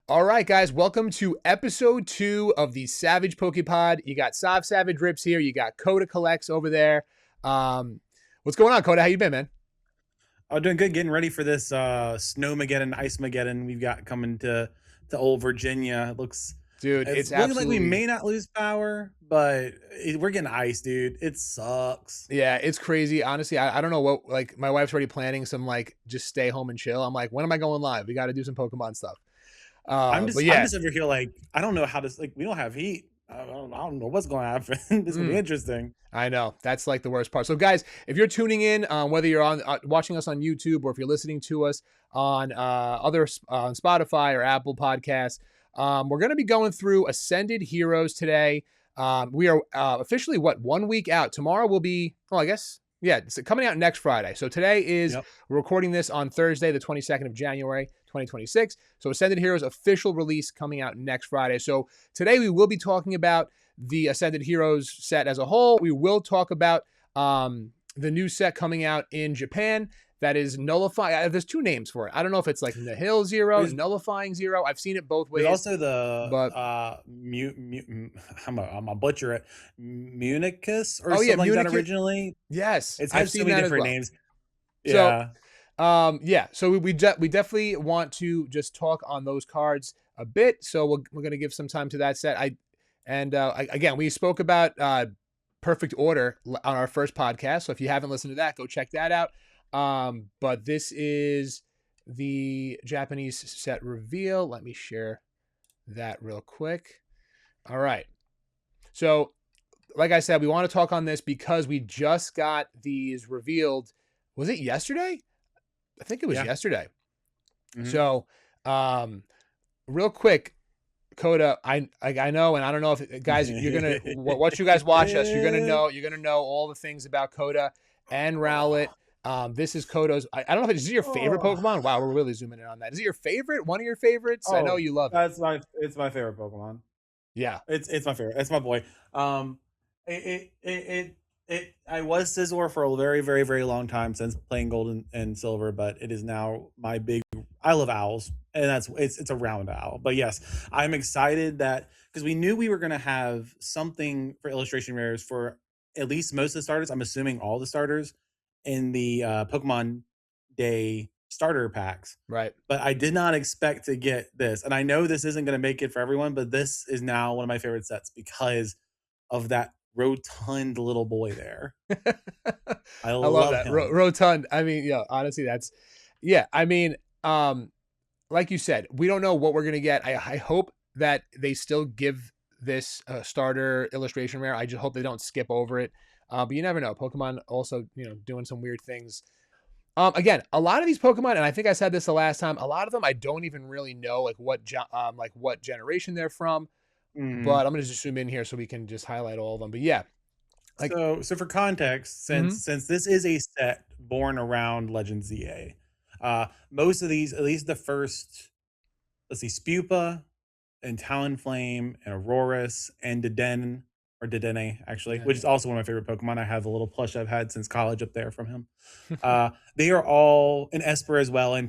All right, guys, welcome to episode 2 of the Savage Pokepod. You got Savage Rips here. You got Kota Collects over there. What's going on, Kota? How you been, man? Oh, doing good. Getting ready for this Snowmageddon, Ice-mageddon we've got coming to old Virginia. Dude, It's it's looking like we absolutely... may not lose power, but we're getting ice, dude. It sucks. Yeah, it's crazy. Honestly, I don't know what, like, my wife's already planning some, like, just stay home and chill. I'm like, when am I going live? We got to do some Pokemon stuff. But I'm yeah, just over here like I don't know how to we don't have heat. I don't know what's going to happen. This will be interesting. I know. That's like the worst part. So, guys, if you're tuning in, whether you're on watching us on YouTube or if you're listening to us on on Spotify or Apple Podcasts, we're going to be going through Ascended Heroes today. We are officially, 1 week out. Tomorrow will be, I guess, yeah, it's coming out next Friday. So today is, we're recording this on Thursday, the 22nd of January, 2026. So Ascended Heroes official release coming out next Friday. So today we will be talking about the Ascended Heroes set as a whole. We will talk about the new set coming out in Japan. That is Nullifying. There's two names for it. I don't know if it's like Nihil Zero, Nullifying Zero. I've seen it both ways. There's also the I'm a butcher it, Municus or something like that originally. Yes, I've seen so many different names. Yeah. So we definitely want to just talk on those cards a bit. So we're going to give some time to that set. Again, we spoke about Perfect Order on our first podcast. So if you haven't listened to that, go check that out. But this is the Japanese set reveal. Let me share that real quick. All right. So like I said, we want to talk on this because we just got these revealed. Was it yesterday? I think it was yesterday. Mm-hmm. So, real quick, Kota, I know, and I don't know if guys, you're going to, once you guys watch us, you're going to know all the things about Kota and Rowlet. This is Kota's. I don't know if it's your favorite Pokemon. Wow, we're really zooming in on that. Is it your favorite? One of your favorites? I know you love it. It's my favorite Pokemon. Yeah, it's my favorite. It's my boy. I was Scizor for a very, very, very long time since playing Gold and Silver, but it is now my big. I love owls, and it's a round owl. But yes, I'm excited that because we knew we were gonna have something for illustration rares for at least most of the starters. I'm assuming all the starters in the Pokemon Day starter packs, right? But I did not expect to get this, and I know this isn't going to make it for everyone, but this is now one of my favorite sets because of that rotund little boy there. I love that rotund. I mean, yeah, honestly, I mean, like you said, we don't know what we're gonna get. I hope that they still give this starter illustration rare. I just hope they don't skip over it. But you never know. Pokemon also, doing some weird things. Again, a lot of these Pokemon, and I think I said this the last time, a lot of them I don't even really know like what generation they're from. But I'm gonna just zoom in here so we can just highlight all of them. But yeah, so for context, since this is a set born around Legends ZA, most of these, at least the first, let's see, Spupa and Talonflame and Aurorus and Dedenne, actually, which is also one of my favorite Pokemon. I have the little plush I've had since college up there from him. They are all, in Esper as well, in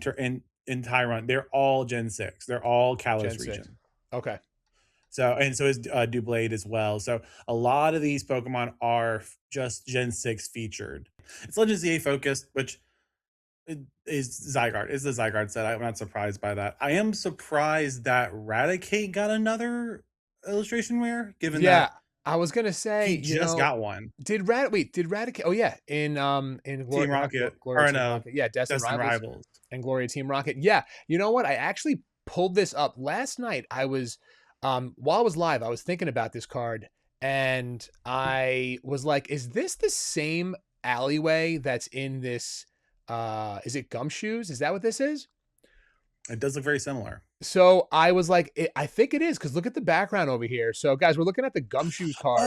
Tyron, they're all Gen 6. They're all Kalos region. Okay. So is Doublade as well. So a lot of these Pokemon are just Gen 6 featured. It's Legends ZA focused, which is Zygarde. It's the Zygarde set. I'm not surprised by that. I am surprised that Raticate got another illustration rare, given that I was gonna say he just got one. Did Raticate? Oh yeah, in Team Rocket or no? Yeah, Destined Rivals and Gloria Team Rocket. Yeah, you know what? I actually pulled this up last night. I was while I was live, I was thinking about this card, and I was like, "Is this the same alleyway that's in this? Is it Gumshoes? Is that what this is?" It does look very similar. So I was like, I think it is, because look at the background over here. So guys, we're looking at the Gumshoes card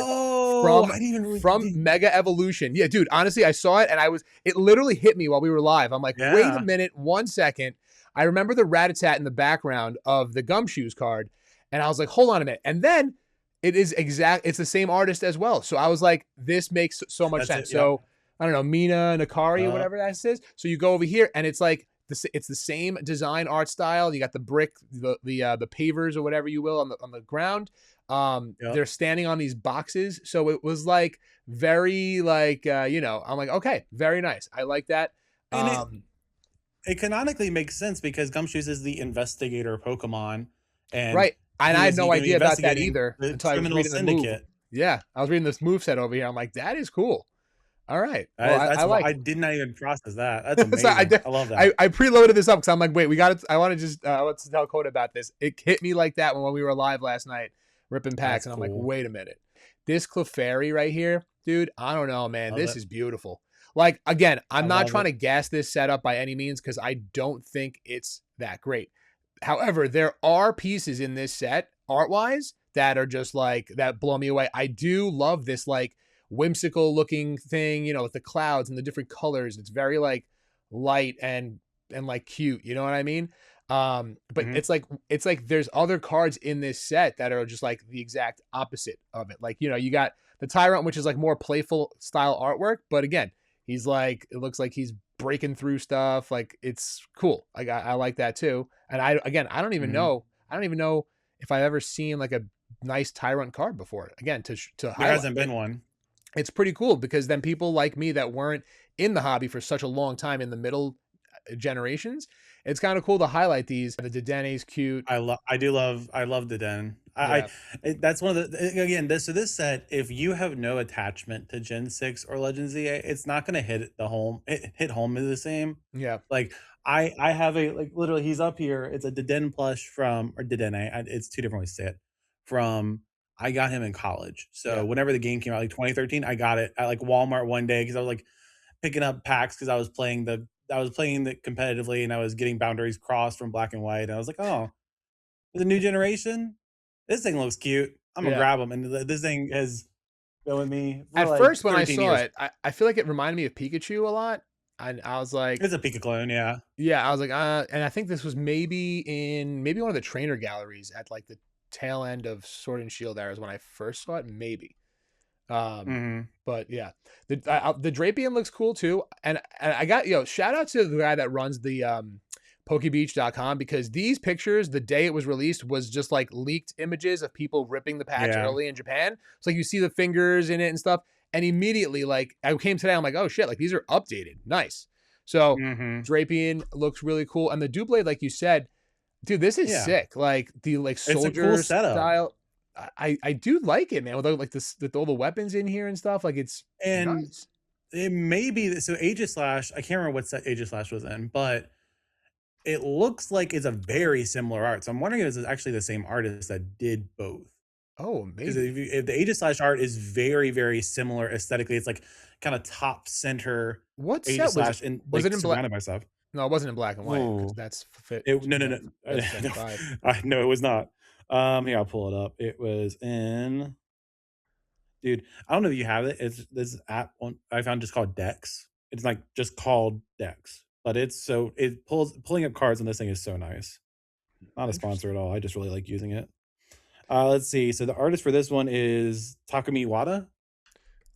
from Mega Evolution. Yeah, dude, honestly, I saw it and it literally hit me while we were live. I'm like, wait a minute, 1 second. I remember the Rattata in the background of the Gumshoes card. And I was like, hold on a minute. And then it's the same artist as well. So I was like, this makes so much sense. So I don't know, Mina Nakari or whatever that is. So you go over here and it's like it's the same design art style. You got the brick, the pavers or whatever you will on the ground. Yep. They're standing on these boxes, so it was like very like I'm like, okay, very nice. I like that. And it Um, it canonically makes sense because Gumshoes is the investigator Pokemon, and right. And I he had is no going to be idea about that investigating either the until I was criminal reading the move. syndicate. Yeah, I was reading this move set over here. I'm like, that is cool. All right. Well, I That's why like I did not even process that. That's so amazing. I love that. I preloaded this up because I'm like, wait, we got it. I want to just I want to tell Coda about this. It hit me like that when we were live last night, ripping packs, That's and I'm like, cool. wait a minute, this Clefairy right here, dude. I don't know, man. Love This it. is beautiful. Like again, I I'm not love trying it. to gas this setup by any means because I don't think it's that great. However, there are pieces in this set art wise that are just like that blow me away. I do love this like whimsical looking thing, with the clouds and the different colors. It's very like light and like cute, you know what I mean? But Mhm. it's like there's other cards in this set that are just like the exact opposite of it. Like, you got the Tyrant, which is like more playful style artwork, but again, he's like it looks like he's breaking through stuff. Like it's cool. I like that too. And I don't even Mhm. know. I don't even know if I've ever seen like a nice Tyrant card before. Again, to There highlight hasn't been one. it's pretty cool because then people like me that weren't in the hobby for such a long time in the middle generations, it's kind of cool to highlight these. The Dedene's cute. I love the den. Yeah. That's one of the again this set. If you have no attachment to Gen 6 or Legends EA, it's not going to hit home the same. Yeah. Like I have a like literally he's up here. It's a Deden plush from or Dedenne. It's two different ways to say it. From I got him in college. Yeah. So whenever the game came out, like 2013, I got it at like Walmart one day because I was like picking up packs because I was playing it competitively and I was getting boundaries crossed from black and white. And I was like, oh, the new generation, this thing looks cute. I'm gonna Yeah. grab them. And this thing has been with me for At like first, when I 13 saw years. it, I feel like it reminded me of Pikachu a lot. And I was like, It's a Pika clone, yeah. yeah, I was like, and I think this was maybe one of the trainer galleries at like the tail end of Sword and Shield eras when I first saw it, maybe. Um, Hmm. but yeah, the Drapion looks cool too, and I got shout out to the guy that runs the PokeBeach.com because these pictures the day it was released was just like leaked images of people ripping the packs Yeah. early in Japan. It's like you see the fingers in it and stuff, and immediately like I came today, I'm like, oh shit, like these are updated, nice. So Hmm. Drapion looks really cool, and the Doublade, like you said, dude, this is Yeah. sick. Like the like It's a cool soldier setup. style. I do like it, man. With like this, with all the weapons in here and stuff, like it's And nice. it may be so Aegislash, I can't remember what set Aegislash was in, but it looks like it's a very similar art. So I'm wondering if it's actually the same artist that did both. Oh, Because maybe. if the Aegislash art is very, very similar aesthetically, it's like kind of top center What set was it? Aegislash and Was like it in black? surrounded by stuff. No, it wasn't in black and white because Ooh. that's fit. No, no, no. That's No, 75. no, it was not. Here, I'll pull it up. It was in dude, I don't know if you have it. It's this app one I found just called Dex. It's like just called Dex. But it pulling up cards on this thing is so nice. Not a sponsor Interesting. at all. I just really like using it. Let's see. So the artist for this one is Takumi Wada.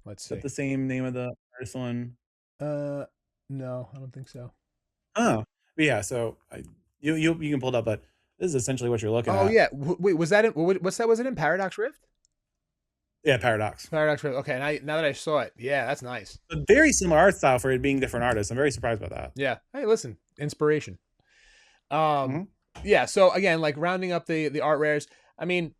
Let's Is that see. the same name of the artist one? Uh, no, I don't think so. Oh, but yeah. So you can pull it up, but this is essentially what you're looking Oh at. yeah. Wait, was that in? What's that? Was it in Paradox Rift? Yeah, Paradox. Paradox Rift. Okay, now that I saw it, yeah, that's nice. A very similar art style for it being different artists. I'm very surprised by that. Yeah. Hey, listen, inspiration. Um, Mhm. yeah. So again, like rounding up the art rares. I mean,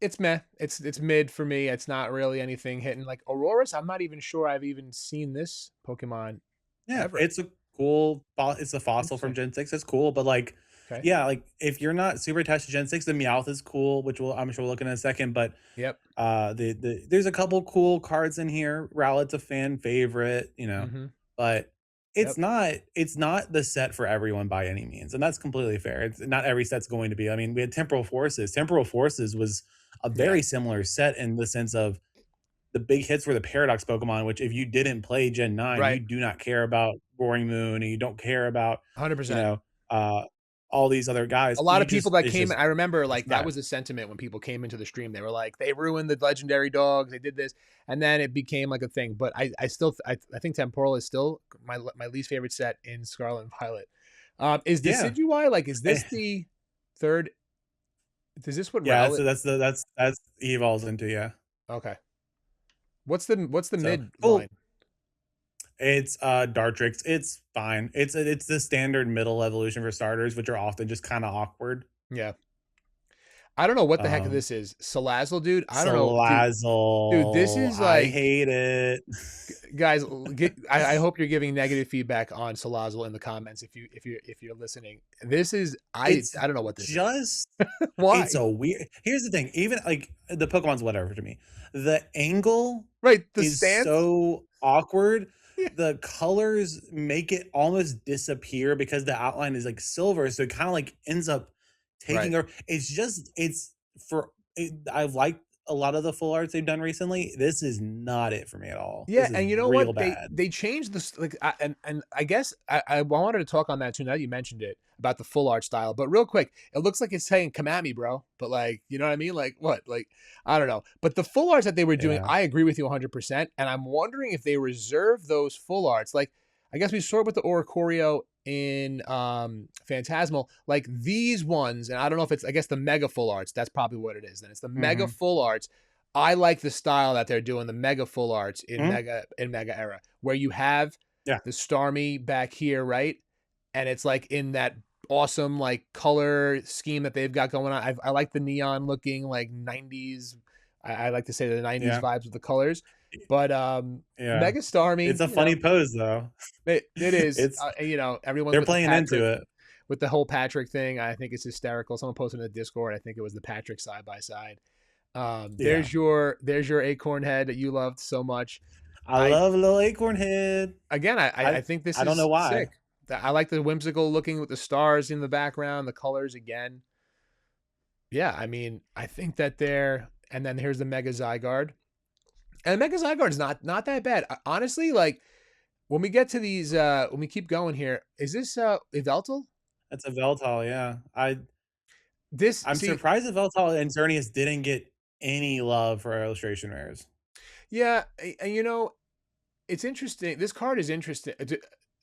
it's meh. It's mid for me. It's not really anything hitting. Like Auroras, I'm not even sure I've even seen this Pokemon Yeah, ever. it's a cool it's a fossil from Interesting. Gen 6. It's cool, but like Okay. yeah, like if you're not super attached to Gen 6, the Meowth is cool, which I'm sure we'll look at in a second, but Yep. there's a couple cool cards in here. Rowlet's a fan favorite, Mm-hmm. but Yep. it's not the set for everyone by any means, and that's completely fair. It's not every set's going to be. I mean, we had Temporal Forces. Temporal Forces was a Yeah. very similar set in the sense of the big hits were the Paradox Pokemon, which if you didn't play Gen 9, you Right. do not care about Roaring Moon and you don't care about, you 100%. know, uh, all these other A guys. lot of people that It's came, just I remember it's like that not. was the sentiment when people came into the stream. They were like, they ruined the legendary dogs. They did this, and then it became like a thing. But I still, I think Temporal is still my least favorite set in Scarlet and Violet. Is Yeah. Decidueye like? Is Eh, this the third? Is this what yeah, Rel? so that's he evolves into, yeah. Okay. What's the So mid line? cool. It's Dartrix. It's fine. It's the standard middle evolution for starters, which are often just kind of awkward. Yeah. I don't know what the heck Um this is. Salazzle, dude. I don't know, dude. Dude, this Salazzle, is I like, hate it. guys. I hope you're giving negative feedback on Salazzle in the comments if you're listening. This is It's I don't know what this is. just it's Why? a weird. Here's the thing, even like the Pokemon's whatever to me. The angle Right. The is stance. so awkward. Yeah. The colors make it almost disappear because the outline is like silver, so it kind of like ends up Right. taking over. It's for I've liked a lot of the full arts they've done recently. This is not it for me at all. Yeah, This is and you know real what? They bad. they changed this like and I guess I wanted to talk on that too. Now that you mentioned it about the full art style, but real quick, it looks like it's saying "Come at me, bro." But like, you know what I mean? Like what? Like I don't know. But the full arts that they were doing, Yeah. I agree with you 100%. And I'm wondering if they reserve those full arts. Like I guess we saw it with the Oricorio in Phantasmal, like these ones, and I don't know if it's I guess the mega full arts. That's probably what it is. Then it's the mega Hmm. full arts. I like the style that they're doing, the mega full arts Hmm. in mega era, where you have Yeah. the Starmie back here, right? And it's like in that awesome like color scheme that they've got going on. I like the neon looking like 90s. I like to say the 90s Yeah. vibes with the colors. But Yeah. Mega It's Starmie, a funny pose though. it is It's everyone's they're with the playing into Patrick it. with the whole Patrick thing. I think it's hysterical. Someone posted in the Discord. I think it was the Patrick side by side. Yeah. There's your acorn head that you loved so much. I I love a little acorn head. again, I I think this I don't know is why. sick. I like the whimsical looking with the stars in the background, the colors again. Yeah, I mean, I think that they're and then here's the Mega Zygarde. And Mega Zygarde is not that bad. Honestly, like when we get to these when we keep going here, is this Yveltal? That's a Veltal, yeah. This I'm see, surprised that Veltal and Xerneas didn't get any love for our illustration rares. yeah, and you know, it's interesting. This card is interesting.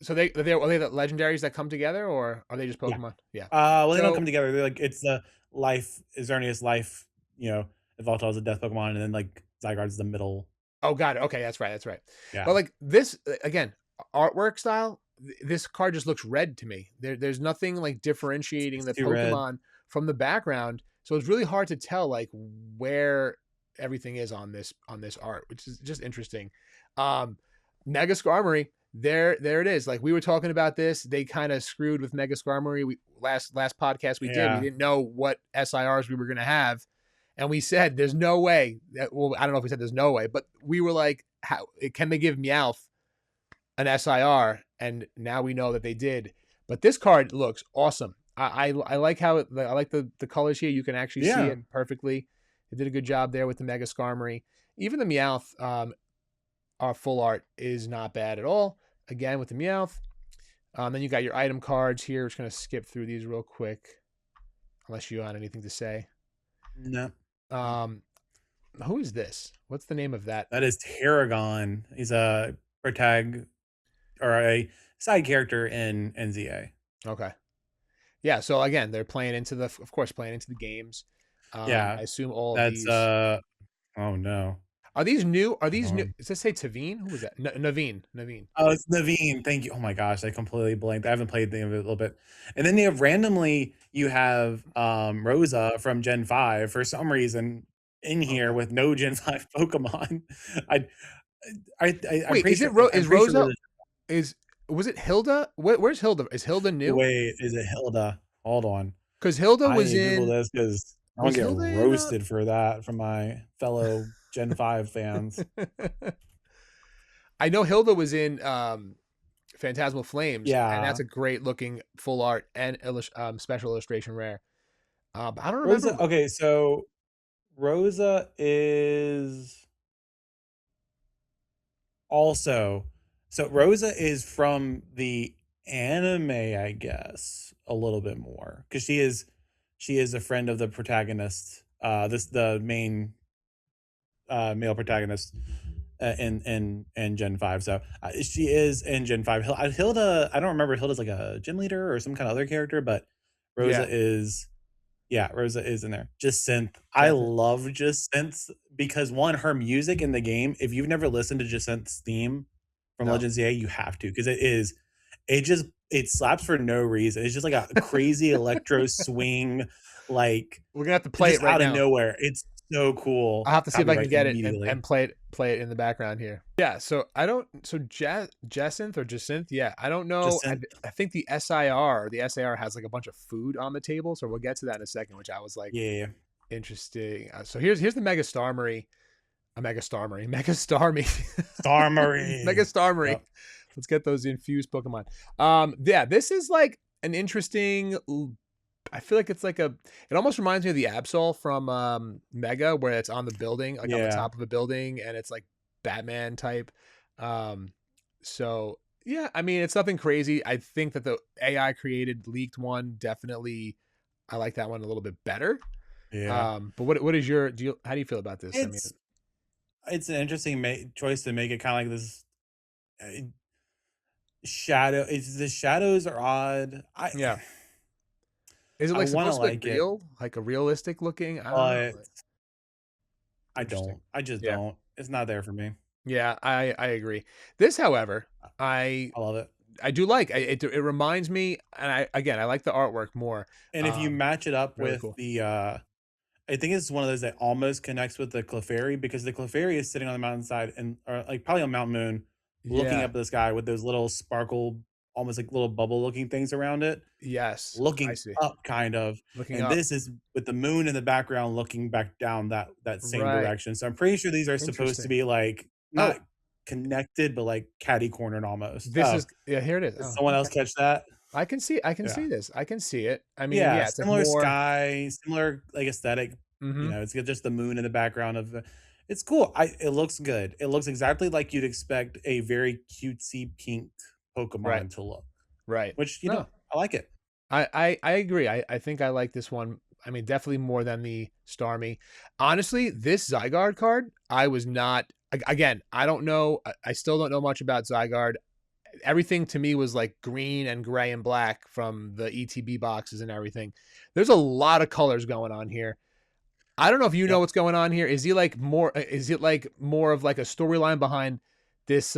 So are they the legendaries that come together, or are they just Yeah. Pokemon? Yeah. Well, they don't So come together. They're like it's the life Xerneas life, you know, Veltal is a death Pokemon, and then like Zygarde's the middle. oh, got it. Okay, that's right. That's right. But Yeah. like this again, artwork style. This card just looks red to me. There's nothing like differentiating It's the too red. Pokemon from the background, so it's really hard to tell like where everything is on this art, which is just interesting. Um, Mega Skarmory, there it is. Like we were talking about this, they kind of screwed with Mega Skarmory. We last podcast we did, we Yeah. didn't know what SIRs we were gonna have, and we said there's no way. Well, I don't know if we said there's no way, but we were like, how can they give Meowth an SIR? And now we know that they did. But this card looks awesome. I like how I like the colors here. You can actually see Yeah. it perfectly. They did a good job there with the Mega Skarmory. Even the Meowth, our full art is not bad at all. Again with the Meowth. Then you got your item cards here. We're just gonna skip through these real quick, unless you want anything to say. No. Um, who is this? What's the name of that? That is Tarragon. He's a protag or a side character in NZA. Okay. Yeah. So again, they're playing into of course, playing into the games. Yeah. I assume all of That's these oh no. are these new. Are Hold these new? on. Does this say Tavine? Who was that? Naveen. Naveen. Oh, it's Naveen. Thank you. Oh my gosh, I completely blanked. I haven't played the game of it a little bit. And then you have randomly you have Rosa from Gen 5 for some reason in here Okay. with no Gen 5 Pokemon. I I'm Wait, pretty is sure it I'm is pretty sure Rosa? Rosa. Is was it Hilda? Where's Hilda? Is Hilda new? Wait, is it Hilda? Hold on. Because Hilda I was need to Google in. this because I'm gonna Was get Hilda in? roasted for that from my fellow Gen 5 fans. I know Hilda was in Phantasmal Flames, and that's Yeah. a great looking full art and special illustration rare. But I don't remember. Rosa, okay, so Rosa is also so Rosa is from the anime, I guess, a little bit more because she is a friend of the protagonist, this the main male protagonist. in Gen 5. So she is in Gen 5. Hilda, I don't remember if Hilda's like a gym leader or some kind of other character, but Rosa Yeah, is, yeah, Rosa is in there. Just synth. I Jacin love just synths because one, her music in the game, if you've never listened to just synth's theme from no. Legends EA, you have to because it just it slaps for no reason. It's just like a crazy electro swing, like We're gonna have to play just it right out of now. nowhere. It's so cool. I'll have to see if I can Copyright get it immediately. and play it in the background here. Yeah, so I don't so Jacinth or Jacinth, yeah, I don't know. Just synth. I think the SIR or the SAR has like a bunch of food on the table, so we'll get to that in a second, which I was like Yeah. interesting. So here's the Mega Starmery, a Mega Starmery, Mega Starmie, Star Mega Marine. Starmery. Yep. Let's get those infused Pokemon. Yeah, this is like an interesting. I feel like it's like a. It almost reminds me of the Absol from Mega, where it's on the building, like on the Yeah. top of a building, and it's like Batman type. Um, so yeah, I mean, it's nothing crazy. I think that the AI created leaked one definitely. I like that one a little bit better. Yeah. But what is your do you? How do you feel about this? I mean, It's it's an interesting choice to make it kind of like this uh, shadow. It's the shadows are odd. yeah. Is it I like want to supposed to look like it, real, like a realistic looking? I don't know. but Like, I interesting. don't. I just Yeah. don't. It's not there for me. Yeah, I agree. This, however, I I love it. I do like. It reminds me, and I like the artwork more. And if you Um, match it up Really with cool. the I think it's one of those that almost connects with the Clefairy because the Clefairy is sitting on the mountainside and or like probably on Mount Moon, looking Yeah. up at the sky with those little sparkle, almost like little bubble looking things around it, Yes, I looking see. up kind of. Looking And up. this is with the moon in the background looking back down that same Right. direction. So I'm pretty sure these are supposed to Interesting. be like Oh, not connected, but like catty cornered almost. this Oh, is yeah. Here it is. did Oh, someone else okay. catch that? I can see. I can Yeah. see this. I can see it. I mean, Yeah, yeah. It's like similar more. sky, similar, like, aesthetic, Mm-hmm. it's got just the moon in the background of the it's cool, it looks good, it looks exactly like you'd expect a very cutesy pink Right. Pokemon to look, Right. which, No, I like it. I agree. I think I like this one. I mean, definitely more than the Starmie. Honestly, this Zygarde card, I was not. Again, I don't know. I still don't know much about Zygarde. Everything to me was like green and gray and black from the ETB boxes and everything. There's a lot of colors going on here. I don't know if you know Yep. what's going on here. Is he like more? Is it like more of like a storyline behind this?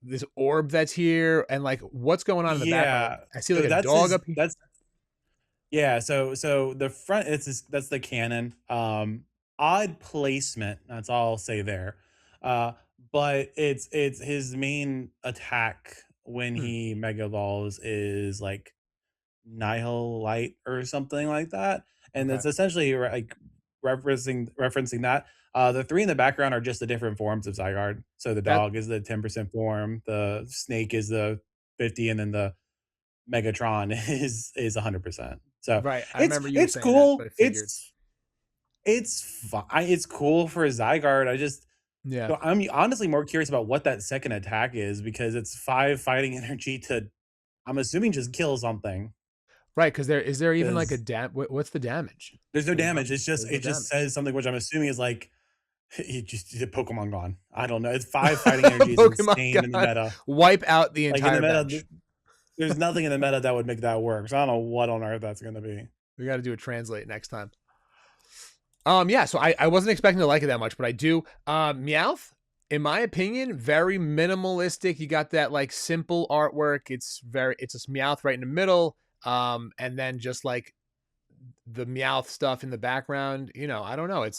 This orb that's here and like what's going on in the background? Yeah, I see like so a dog up here. that's yeah, so the front that's the cannon, odd placement, that's all I'll say there, uh, but it's his main attack when Hmm, he Mega Evolves is, like, Nihil Light or something like that, and okay. it's essentially like referencing that. The three in the background are just the different forms of Zygarde. So the That dog is the 10% form, the snake is the 50, and then the Megatron is 100%. So right. I it's remember you it's saying that, but cool. I figured. It's fine. It's cool for a Zygarde. Yeah. So I'm honestly more curious about what that second attack is because it's 5 fighting energy to I'm assuming just kill something. Right, because there is there even like a Because what's the damage? there's no Do we know? damage. There's It no just damage. says something which I'm assuming is like he just the Pokemon gone. I don't know. It's 5 fighting energy is Pokemon insane in the God. meta. Wipe out the Like in the entire meta, bench. there's nothing in the meta that would make that work. So I don't know what on earth that's gonna be. We got to do a translate next time. Yeah, so I wasn't expecting to like it that much, but I do. Meowth, in my opinion, very minimalistic. You got that like simple artwork. It's a Meowth right in the middle. And then just like the Meowth stuff in the background. I don't know. It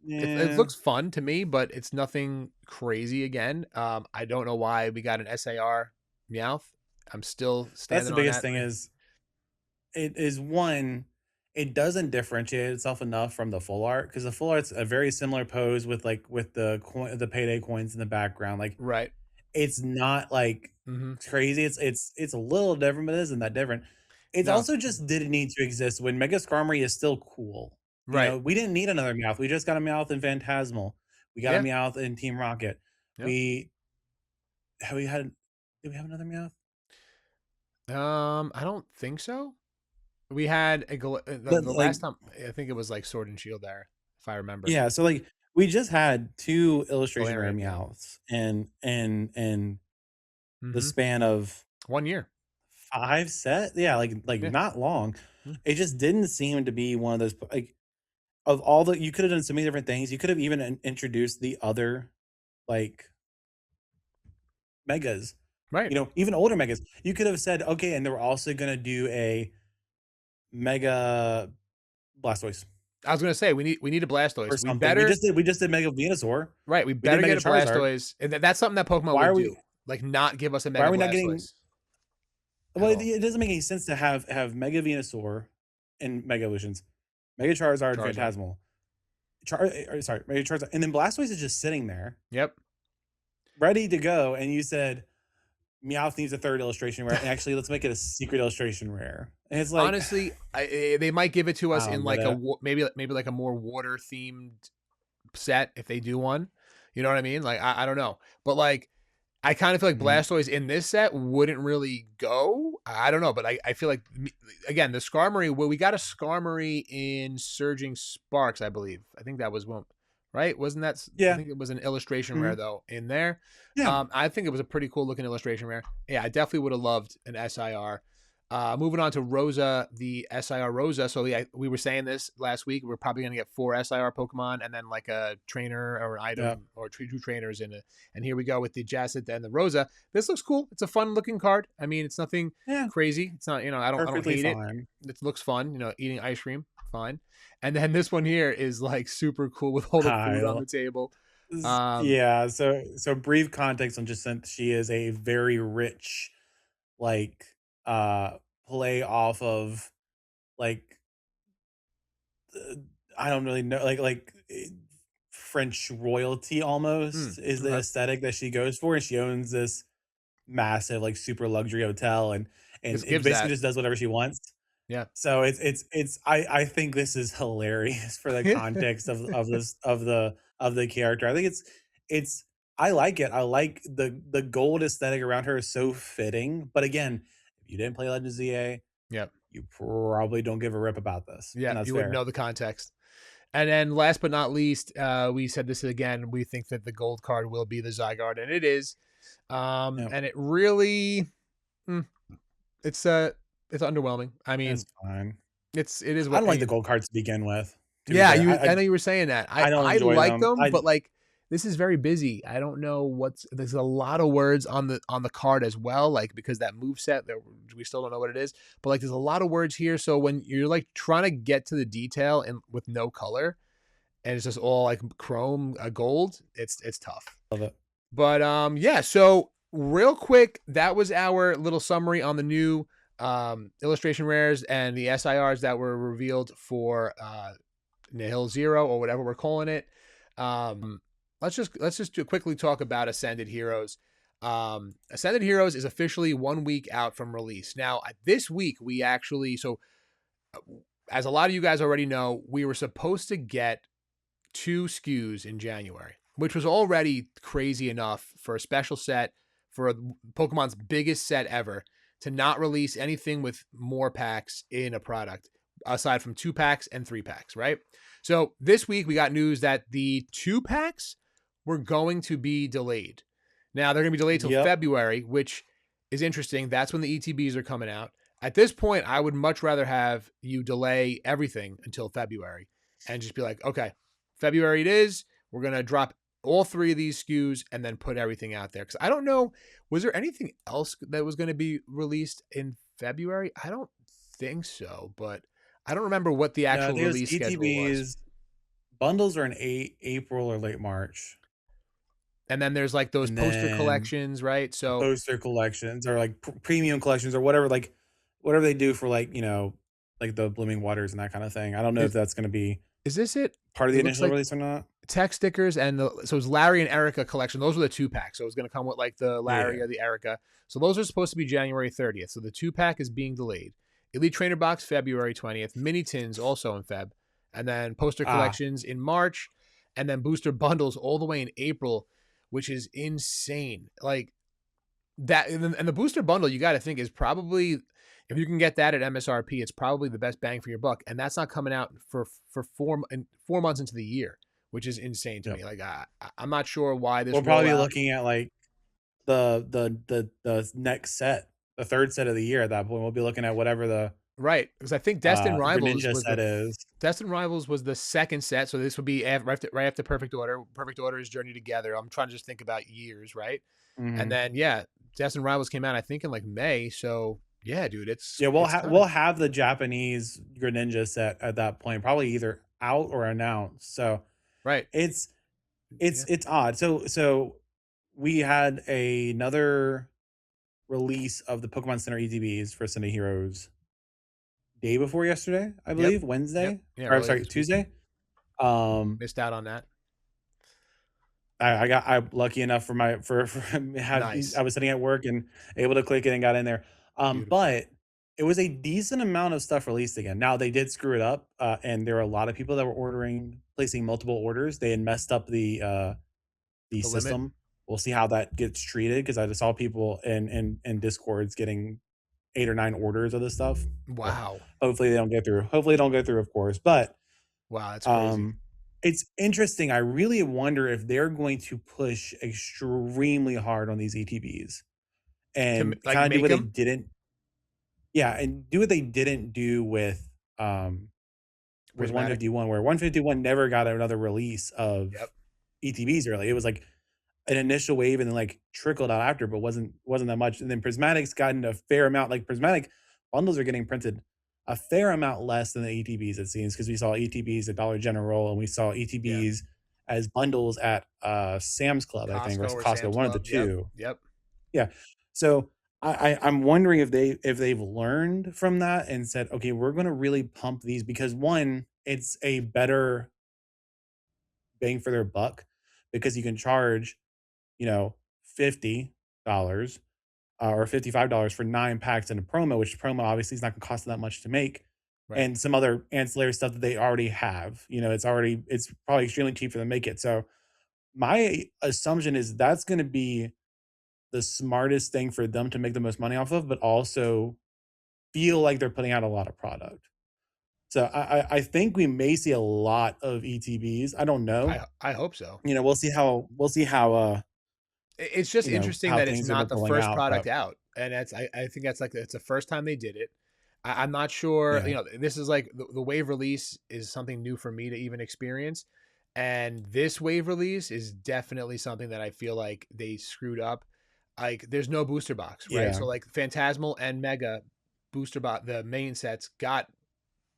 Yeah, looks fun to me, but it's nothing crazy again. I don't know why we got an SAR Meowth. I'm still that's standing the on biggest that. thing is it is one. It doesn't differentiate itself enough from the full art because the full art's a very similar pose with the the payday coins in the background. Like Right. it's not, like, Mm-hmm. crazy, it's a little different, but it isn't that different. It No. also just didn't need to exist when Mega Skarmory is still cool. Right. We didn't need another Meowth, we just got a Meowth in Phantasmal. We got a Yeah. Meowth in Team Rocket. Yeah. We have we had did we have another Meowth? I don't think so. We had the But, last like time I think it was like Sword and Shield there, if I remember. yeah, so, like, we just had 2 illustration rare Galarian Meow. Meowths in the Mhm. span of 1 year. 5 set? Yeah, like, Yeah. not long. Mm. It just didn't seem to be one of those like, of all the you could have done so many different things. You could have even introduced the other, like, megas, Right. you know, even older megas. You could have said, "Okay, and they're also gonna do a Mega Blastoise I was gonna say, we need a or Blastoise. We something." better We just did Mega Venusaur. right, we We did better Mega get a Charizard. Blastoise, and that's something that Pokemon Why would are we do, like, not give us a why are Mega we not getting Blastoise well, at it all. it doesn't make any sense to have Mega Venusaur and Mega Evolutions, Mega Charizard, Charizard. Phantasmal, sorry, Mega Charizard, and then Blastoise is just sitting there Yep. ready to go, and you said, "Meowth needs a 3rd illustration rare, and actually, let's make it a secret illustration rare." And it's like, Honestly, they might give it to us I in, don't get like, a it. wa maybe, like, a more water-themed set if they do one. You know what I mean? Like, I don't know. But, like, I kind of feel like Mhm. Blastoise in this set wouldn't really go. I don't know, but I feel like again the Skarmory. Well, we got a Skarmory in Surging Sparks, I believe. I think that was one, right? Wasn't that? I Yeah. think it was an illustration rare Mhm. though in there. Yeah. I think it was a pretty cool looking illustration rare. Yeah, I definitely would have loved an SIR. Moving on to Rosa, the SIR Rosa. So yeah, we were saying this last week. We're probably gonna get 4 SIR Pokemon and then like a trainer or an Yeah. item or two trainers in it. And here we go with the Jacet and the Rosa. This looks cool. It's a fun looking card. I mean, it's nothing Yeah. crazy. It's not, I don't Perfectly hate it. fine. It looks fun, eating ice cream, fine. And then this one here is like super cool with all the food on Kyle. the table. Um, Yeah, so brief context on just since she is a very rich, like, uh, play off of, like, uh, I don't really know, French royalty almost is the okay. aesthetic that she goes for, and she owns this massive, like, super luxury hotel, This and it gives basically that. just does whatever she wants. Yeah. So it's I think this is hilarious for the context of this of the character. I think it's I like it. I like the gold aesthetic around her is so fitting. But again, if you didn't play Legends ZA, Yep. you probably don't give a rip about this, Yeah. and that's You wouldn't fair. know the context. And then last but not least, we said this again. We think that the gold card will be the Zygarde, and it is. Yeah, And it really, mm, it's it's underwhelming. I mean, it's fine. it is I what don't like the gold cards to begin with. To be yeah, fair, I know you were saying that. I I don't I enjoy like them. them, but like this is very busy. I don't know there's a lot of words on the card as well, like because that move set that we still don't know what it is, but like there's a lot of words here. So when you're like trying to get to the detail and with no color, and it's just all like chrome gold, it's tough. love it. But yeah, so real quick, that was our little summary on the new illustration rares and the SIRs that were revealed for Nihil Zero or whatever we're calling it. Let's just quickly talk about Ascended Heroes. Ascended Heroes is officially 1 week out from release. Now, this week we actually uh, as a lot of you guys already know, we were supposed to get 2 SKUs in January, which was already crazy enough for a special set for Pokemon's biggest set ever to not release anything with more packs in a product aside from 2 packs and 3 packs, right? So this week we got news that the 2 packs were going to be delayed. Now they're going to be delayed till Yep. February, which is interesting. That's when the ETBs are coming out. At this point, I would much rather have you delay everything until February and just be like, okay, February it is. We're going to drop all 3 of these SKUs and then put everything out there. Because I don't know, was there anything else that was going to be released in February? I don't think so, but I don't remember what the No, actual there's release schedule was. ETBs. Bundles are in April or late March. And then there's like those And poster then collections, right? So poster collections or like premium collections or whatever, like whatever they do for like, like the Blooming Waters and that kind of thing. I don't know if is, that's going to be is this it? part of the It looks initial like release or not. tech stickers and so it's Larry and Erica collection. Those were the 2 packs. So it's going to come with like the Larry Yeah. or the Erica. So those are supposed to be January 30th. So the 2 pack is being delayed. Elite Trainer Box February 20th. Mini Tins also in Feb. And then poster Ah, collections in March. And then booster bundles all the way in April, which is insane. Like that. And the booster bundle, you got to think, is probably, if you can get that at MSRP, it's probably the best bang for your buck. And that's not coming out for 4 months into the year, which is insane to Yep. me. Like I'm not sure why this We'll probably be rollout. looking at like the next set, the third set of the year at that point. We'll be looking at whatever the Right, because I think Destined Rivals Greninja was the set is. Destined Rivals was the second set, so this would be right after Perfect Order. Perfect Order is Journey Together. I'm trying to just think about years, right? And Mhm. then yeah, Destined Rivals came out I think in like May. So yeah, dude, Yeah, it's we'll coming. have the Japanese Greninja set at that point, probably either out or announced. So Right. it's Yeah. it's odd. So we had another release of the Pokemon Center ETBs for Sunday Heroes day before yesterday, I Yep. believe, Yep. Wednesday, Yeah. or I'm Earlier sorry, this weekend. Tuesday. Um, Missed out on that. I'm lucky enough for my for had I Nice. was sitting at work and able to click it and got in there. Beautiful. But it was a decent amount of stuff released again. Now they did screw it up, and there were a lot of people that were placing multiple orders. They had messed up the The limit. system. We'll see how that gets treated because I just saw people in discords getting 8 or 9 orders of this stuff. So Wow. hopefully they don't get through. Hopefully they don't go through, of course. But Wow, that's crazy. um, it's interesting. I really wonder if they're going to push extremely hard on these ETBs To and like kind of do make what they them. didn't. Yeah, and do what they didn't do um with Prismatic. 151, where 151 never got another release of Yep. ETBs. Really, it was like an initial wave and then like trickled out after, but wasn't that much. And then Prismatic's gotten a fair amount. Like Prismatic bundles are getting printed a fair amount less than the ETBs it seems because we saw ETBs at Dollar General and we saw Yeah. ETBs as bundles at Sam's Club, I think, or Costco or Costco, Sam's one of the Club. Yep. two. Yep. Yeah. So I'm wondering if they've learned from that and said, okay, we're going to really pump these because one, it's a better bang for their buck because you can charge, you know, $50 or $55 for 9 packs in a promo, which promo obviously is not going to cost that much to make, Right. and some other ancillary stuff that they already have. You know, it's probably extremely cheap for them to make it. So my assumption is that's going to be the smartest thing for them to make the most money off of, but also feel like they're putting out a lot of product. So I think we may see a lot of ETBs. I don't know. I hope so. You know, we'll see how It's just you know interesting how that it's things end not up the rolling first out. product But out, and I think that's like it's the first time they did it. I'm not sure. yeah, This is like the wave release is something new for me to even experience, and this wave release is definitely something that I feel like they screwed up. Like, there's no booster box, right? yeah, So like Phantasmal and Mega booster box, the main sets got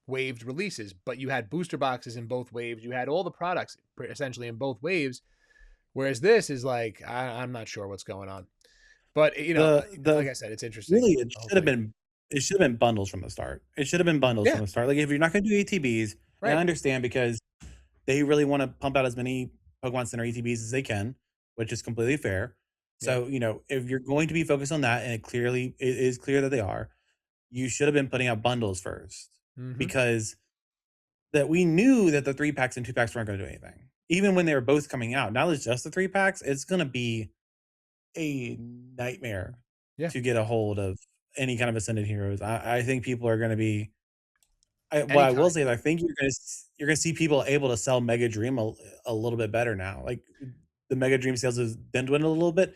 waved releases, but you had booster boxes in both waves. You had all the products essentially in both waves. Whereas this is like I'm not sure what's going on, but like the I said, it's interesting. really Hopefully, it should have been bundles from the start. It should have been bundles yeah, from the start. Like if you're not going to do ATBs, and I right, understand because they really want to pump out as many Pokemon Center ETBs as they can, which is completely fair. yeah, So you know if you're going to be focused on that, and it is clear that they are, you should have been putting out bundles first mm-hmm, because that we knew that the 3 packs and 2 packs weren't going to do anything. Even when they were both coming out, now it's just the 3 packs. It's going to be a nightmare yeah. to get a hold of any kind of Ascended Heroes. I think people are gonna be what I will Anytime, say is I think you're gonna see people able to sell Mega Dream a little bit better now. Like, the Mega Dream sales has been dwindled a little bit.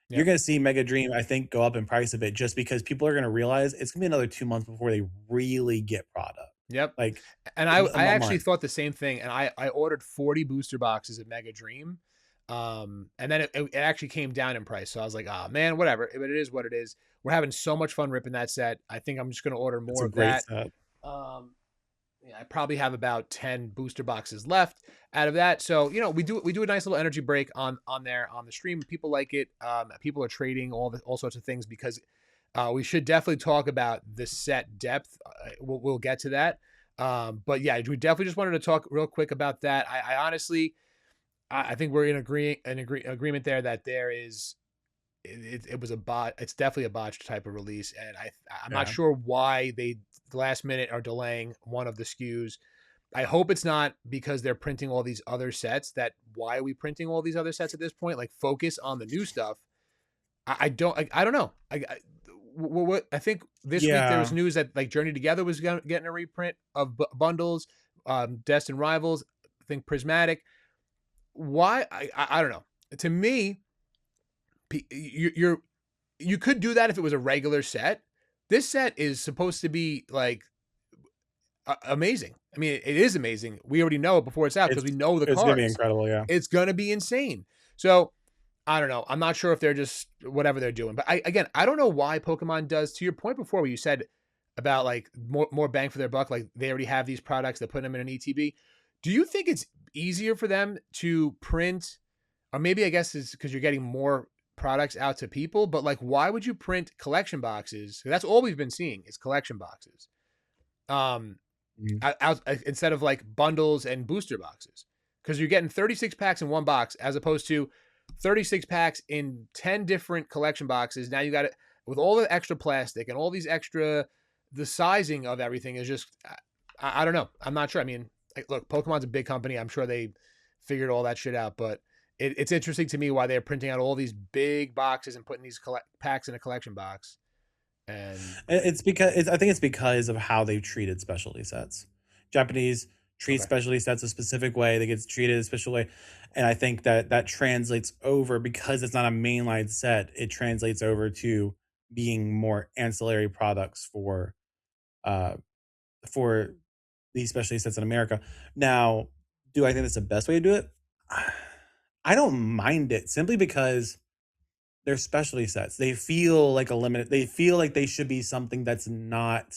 You're yep, gonna see Mega Dream, I think, go up in price a bit just because people are gonna realize it's gonna be another 2 months before they really get product. yep. Like, And a I actually month. thought the same thing, and I ordered 40 booster boxes at Mega Dream, and then it actually came down in price. So I was like, oh man, whatever. But it is what it is. We're having so much fun ripping that set. I think I'm just gonna order It's more a of great that. set. Um, yeah, I probably have about 10 booster boxes left out of that. So, we do a nice little energy break on there on the stream. People like it. People are trading all sorts of things because we should definitely talk about the set depth. We'll get to that. But yeah, we definitely just wanted to talk real quick about that. I honestly, I think we're in agreement there that there is it was a bot. It's definitely a botched type of release, and I'm not Yeah, sure why they last minute are delaying one of the SKUs. I hope it's not because they're printing all these other sets. That why are we printing all these other sets at this point? Like, focus on the new stuff. I don't know. What I think this week there was yeah. news that like Journey Together was getting a reprint of bundles. Destined Rivals. I think Prismatic. why I don't know. To me, you could do that if it was a regular set. This set is supposed to be like amazing. I mean, it is amazing. We already know it before it's out because we know the It's gonna be cards. incredible, yeah. It's gonna be insane. So I don't know. I'm not sure if they're just whatever they're doing, but again, I don't know why Pokemon does. To your point before, where you said about like more bang for their buck, like they already have these products, they're putting them in an ETB. Do you think it's easier for them to print, or maybe I guess it's because you're getting more products out to people, but like why would you print collection boxes? That's all we've been seeing is collection boxes. Um, Mhm. instead of like bundles and booster boxes, because you're getting 36 packs in one box as opposed to 36 packs in 10 different collection boxes. Now you got it with all the extra plastic and all these extra, the sizing of everything is just, I don't know. I'm not sure. I mean, look, Pokemon's a big company. I'm sure they figured all that shit out, but it's interesting to me why they're printing out all these big boxes and putting these packs in a collection box. And It's because I think it's because of how they've treated specialty sets. Japanese treat okay, specialty sets a specific way. They get treated a special way, and I think that that translates over because it's not a mainline set. It translates over to being more ancillary products uh for these specialty sets in America. Now, do I think that's the best way to do it? I don't mind it simply because they're specialty sets. They feel like a limited. They feel like they should be something that's not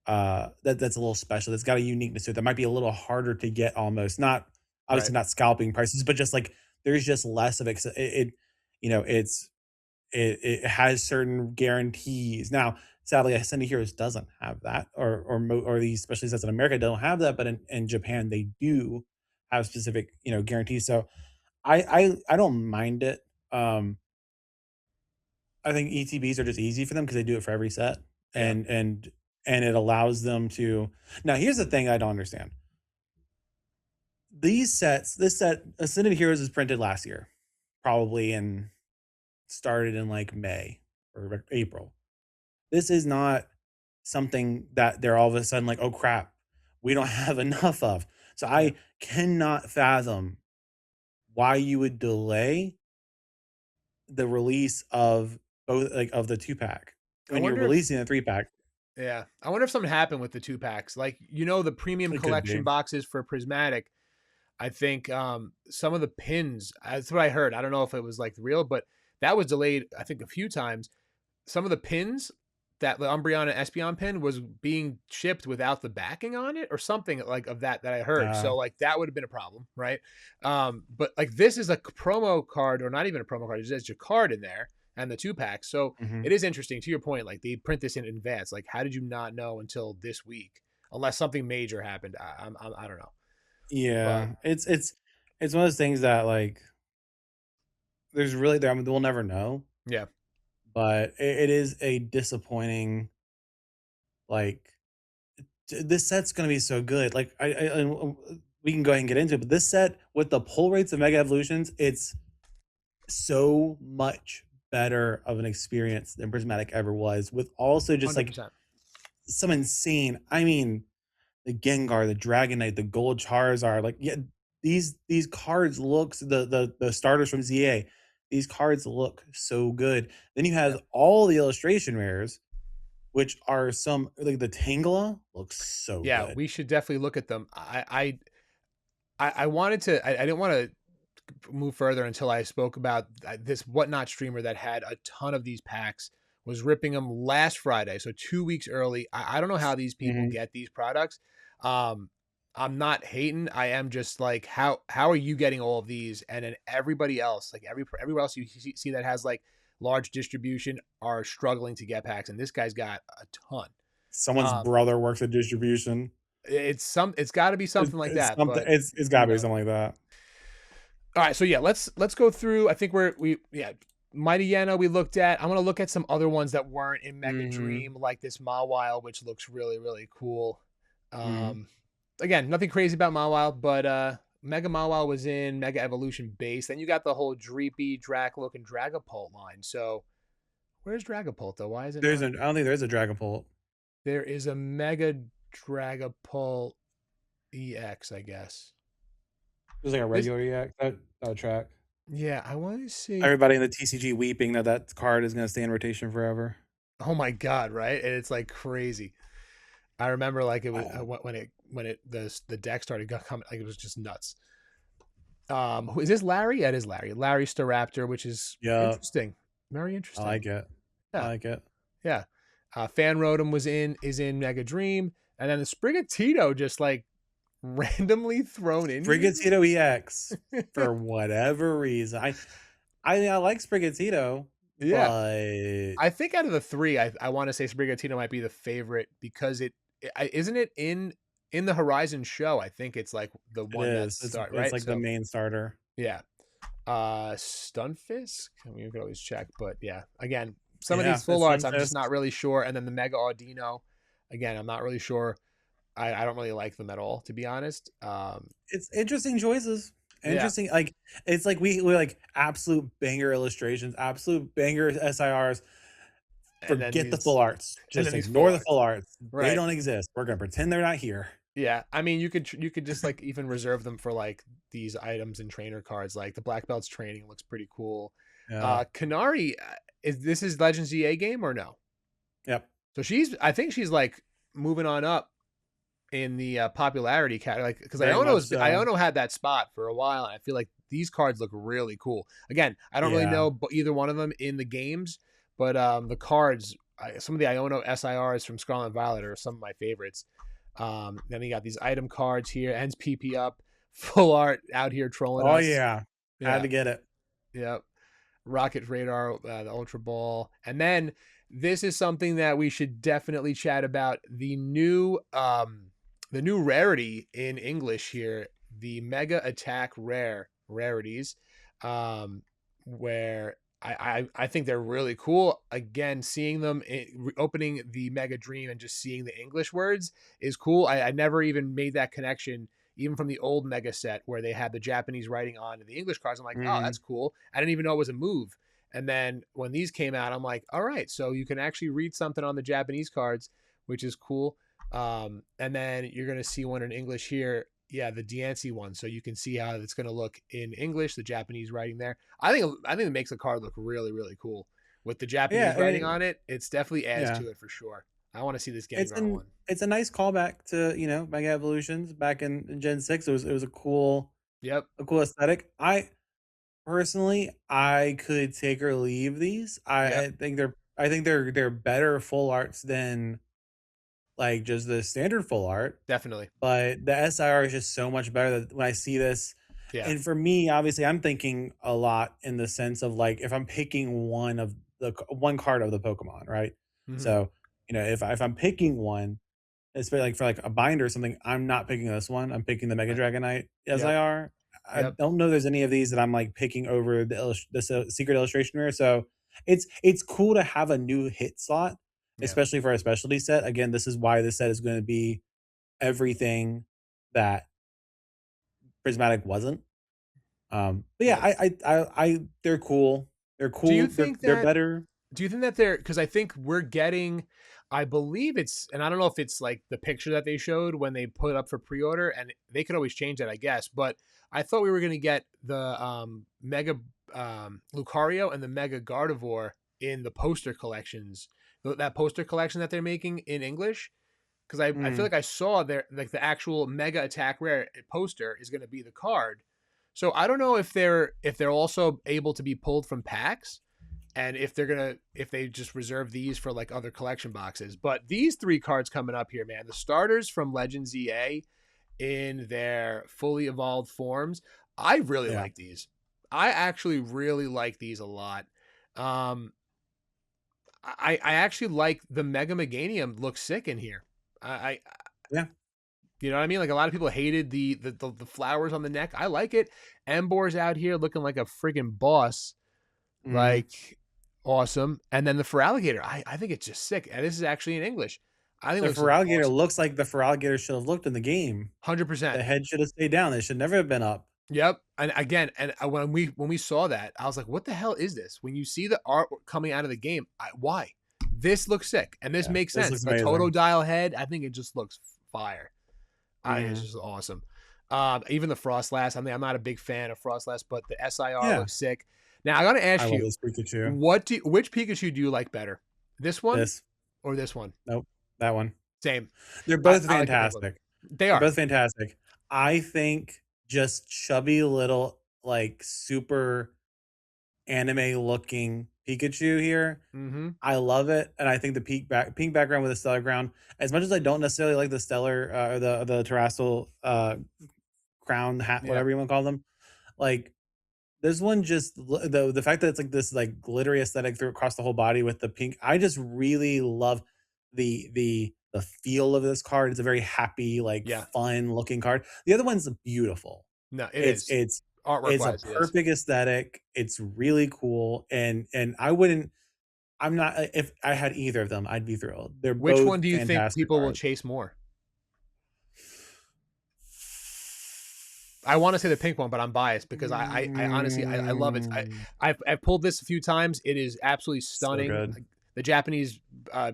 that's a little special. That's got a uniqueness to it. That might be a little harder to get almost. Not right, obviously not scalping prices, but just like there's just less of it. 'Cause it you know, it has certain guarantees. Now, sadly, Ascended Heroes doesn't have that, or these specialty sets in America don't have that, but in Japan they do have specific guarantees. So I don't mind it. Um, I think ETBs are just easy for them because they do it for every set, yeah, and and it allows them to. Now, here's the thing I don't understand. This set, Ascended Heroes was printed last year, probably in started in like May or April. This is not something that they're all of a sudden like, oh crap, we don't have enough of. So yeah. I cannot fathom why you would delay the release of both like of the 2 pack I when you're wonder if releasing a 3 pack. Yeah, I wonder if something happened with the 2 packs. Like, the premium It could collection be. boxes for Prismatic. I think some of the pins. That's what I heard. I don't know if it was like real, but that was delayed. I think a few times. Some of the pins that the Umbreon and Espeon pin was being shipped without the backing on it, or something like of that I heard. Uh, So like that would have been a problem, right? But like this is a promo card, or not even a promo card. It's just a card in there and the 2 pack. So mhm. it is interesting to your point. Like they print this in advance. Like how did you not know until this week? Unless something major happened. I don't know. But Yeah, it's one of those things that like there's really there. I mean, we'll never know, yeah, but it is a disappointing like this set's gonna be so good. Like we can go ahead and get into it, but this set with the pull rates of Mega Evolutions, it's so much better of an experience than Prismatic ever was. With also just hundred like percent. some insane. I mean, the Gengar, the Dragonite, the Gold Charizard, like yeah, these cards looks the starters from ZA. These cards look so good. Then you Yeah, have all the illustration rares, which are some like the Tangela looks so yeah. good. We should definitely look at them. I wanted to. I didn't want to move further until I spoke about this whatnot streamer that had a ton of these packs, was ripping them last Friday, so 2 weeks early. I don't know how these people Mhm. get these products. Um, I'm not hating. I am just like, how are you getting all of these? And then everybody else, like everywhere else you see that has like large distribution, are struggling to get packs, and this guy's got a ton. Someone's Um, brother works at distribution. it's got to be something like It's that, something. but It's who gotta be knows? something like that. All right, so yeah, let's go through. I think Mighty Yena we looked at. I want to look at some other ones that weren't in Mega Mhm. Dream, like this Mawile, which looks really really cool. Mhm. Um, again, nothing crazy about Mawile, but Mega Mawile was in Mega Evolution base. Then you got the whole Dreepy, Dracloak, and Dragapult line. So where's Dragapult though? Why is it There's not? an I don't think there's a Dragapult. There is a Mega Dragapult EX, I guess. Just like a This, regular EX track. yeah, I want to see. Everybody in the TCG weeping that that card is going to stay in rotation forever. Oh my god, right? And it's like crazy. I remember like it was Oh, when the deck started coming, like it was just nuts. Who is this? Larry? Yeah, it is Larry. Larry Staraptor, which is yeah, interesting, very I interesting. like it. I Yeah, like it. yeah. Fan Rotom is in Mega Dream, and then the Sprigatito just like randomly thrown in here. Sprigatito EX for whatever reason. I like Sprigatito, Yeah, but I think out of the three, I want to say Sprigatito might be the favorite because isn't it in the Horizon show. I think it's like the it one that's is. start It's right. like the So main starter. yeah, Stunfisk. I mean, we could always check, but yeah, again, some of Yeah, these full it's arts I'm just not Sunfist. really sure, and then the Mega Audino, again, I'm not really sure. I don't really like them at all, to be honest. It's interesting choices. Yeah, Interesting, like it's like we like absolute banger illustrations, absolute banger SIRs. and then Forget the full arts. and then Just these full ignore the full arts, arts. They right? don't exist. We're gonna pretend they're not here. Yeah, I mean, you could just like even reserve them for like these items and trainer cards. Like the Black Belt's training looks pretty cool. Yeah. Kanari, is Legends EA game or no? Yep. So I think she's like moving on up in the popularity category, like because Very much so. Iono had that spot for a while, and I feel like these cards look really cool. Again, I don't really Yeah. know either one of them in the games, but the cards, some of the Iono SIRs from Scarlet and Violet are some of my favorites. Then you got these item cards here, ends PP up, full art out here trolling Oh us. yeah. Had Yeah, to get it. yeah. Rocket Radar, the Ultra Ball, and then this is something that we should definitely chat about: the new rarity in English here, the Mega Attack rarities, where I think they're really cool. Again, seeing them opening the Mega Dream and just seeing the English words is cool. I never even made that connection even from the old Mega set where they had the Japanese writing on the English cards. I'm like, oh, Hmm. that's cool. I didn't even know it was a move. And then when these came out, I'm like, all right, so you can actually read something on the Japanese cards, which is cool. And then you're going to see one in English here. Yeah, the Diancie one. So you can see how it's going to look in English, the Japanese writing there. I think it makes the card look really, really cool. With the Yeah. Japanese writing on it, it's definitely adds Yeah. to it for sure. I want to see this It's Gengar an one. it's a nice callback to Mega Evolutions back in Gen 6. It was Yep, a cool aesthetic. I personally I could take or leave these. yep, I think they're better full arts than like just the standard full art. definitely. But the SIR is just so much better that when I see this, Yeah. and for me, obviously, I'm thinking a lot in the sense of like if I'm picking one card of the Pokemon, right? Hmm. So if I'm picking one, especially like for like a binder or something, I'm not picking this one. I'm picking the Mega Dragonite Yep, SIR. I yep. don't know there's any of these that I'm like picking over the secret illustration rare. So it's cool to have a new hit slot, Yeah. especially for a specialty set. Again, this is why this set is going to be everything that Prismatic wasn't. But yeah, Yes. they're cool. They're Do you cool. think They're that better. they're because I think we're getting, I believe it's, and I don't know if it's like the picture that they showed when they put it up for pre-order, and they could always change that, I guess. But I thought we were going to get the Mega Lucario and the Mega Gardevoir in the poster collections, that poster collection that they're making in English. Because I feel Mm, like I saw their like the actual Mega Attack Rare poster is going to be the card. So I don't know if they're also able to be pulled from packs, and if they just reserve these for like other collection boxes. But these three cards coming up here, man, the starters from Legends EA in their fully evolved forms, I really yeah. like these. I actually really like these a lot. Um, I actually like the Mega Meganium looks sick in here. I Yeah. you know what I mean? Like a lot of people hated the flowers on the neck. I like it. Embor's out here looking like a freaking boss. Mm. Like awesome. And then the Feraligatr, I think it's just sick. And this is actually in English. I think it The looks Feraligatr awesome. looks like the Feraligatr should have looked in the game. 100%. The head should have stayed down. It should never have been up. Yep. And again, and when we saw that, I was like, what the hell is this? When you see the art coming out of the game, why? This looks sick. And this Yeah. makes This sense. looks The Toto amazing. dial head, I think it just looks fire. It's Hmm. just awesome. Even the Frostlass. I mean, I'm not a big fan of Frostlass, but the SIR Yeah, looks sick. Now I gotta I ask love you, this Pikachu. which Pikachu do you like better? This one This, or this one? nope, that one. Same. They're both I like the pink one. fantastic. They They're are. both fantastic. I think just chubby little, like, super anime looking Pikachu here. Mm-hmm. I love it, and I think the pink background with a stellar ground. As much as I don't necessarily like the stellar or the terrestrial crown hat, Yeah. whatever you want to call them, like this one just the fact that it's like this like glittery aesthetic through across the whole body with the pink. I just really love the feel of this card. It's a very happy, like Yeah. fun looking card. The other one's beautiful. No, it It's is. it's Artwork it's a wise, it is. perfect aesthetic. It's really cool, and I wouldn't. I'm not. If I had either of them, I'd be thrilled. They're Which both one do you think fantastic people will cards. chase more? I want to say the pink one, but I'm biased because I honestly I love it. Mm, I've pulled this a few times. It is absolutely so stunning. good. Like, the Japanese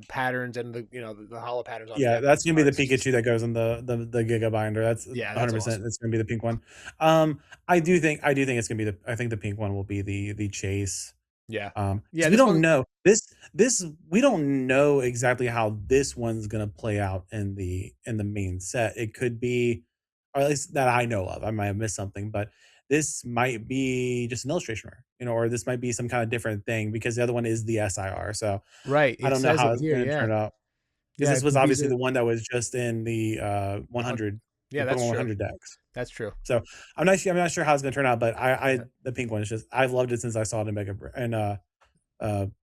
patterns and the hollow patterns on Yeah, Japanese that's gonna be the cards is just Pikachu that goes in the Giga binder. That's yeah, that's 100%. awesome. It's gonna be the pink one. I do think it's gonna be the. I think the pink one will be the chase. Yeah, Because yeah. we This don't one, know this we don't know exactly how this one's gonna play out in the main set. It could be, or at least that I know of. I might have missed something, but this might be just an illustration rare, or this might be some kind of different thing because the other one is the SIR. So right? I It don't know says how it it's here. gonna Yeah, turn out. Because yeah. this It was could be obviously the one that was just in the the 100, the yeah. That's Pokemon true. 100 decks. That's true. So I'm not sure how it's gonna turn out, but I Yeah, the pink one is just I've loved it since I saw it in uh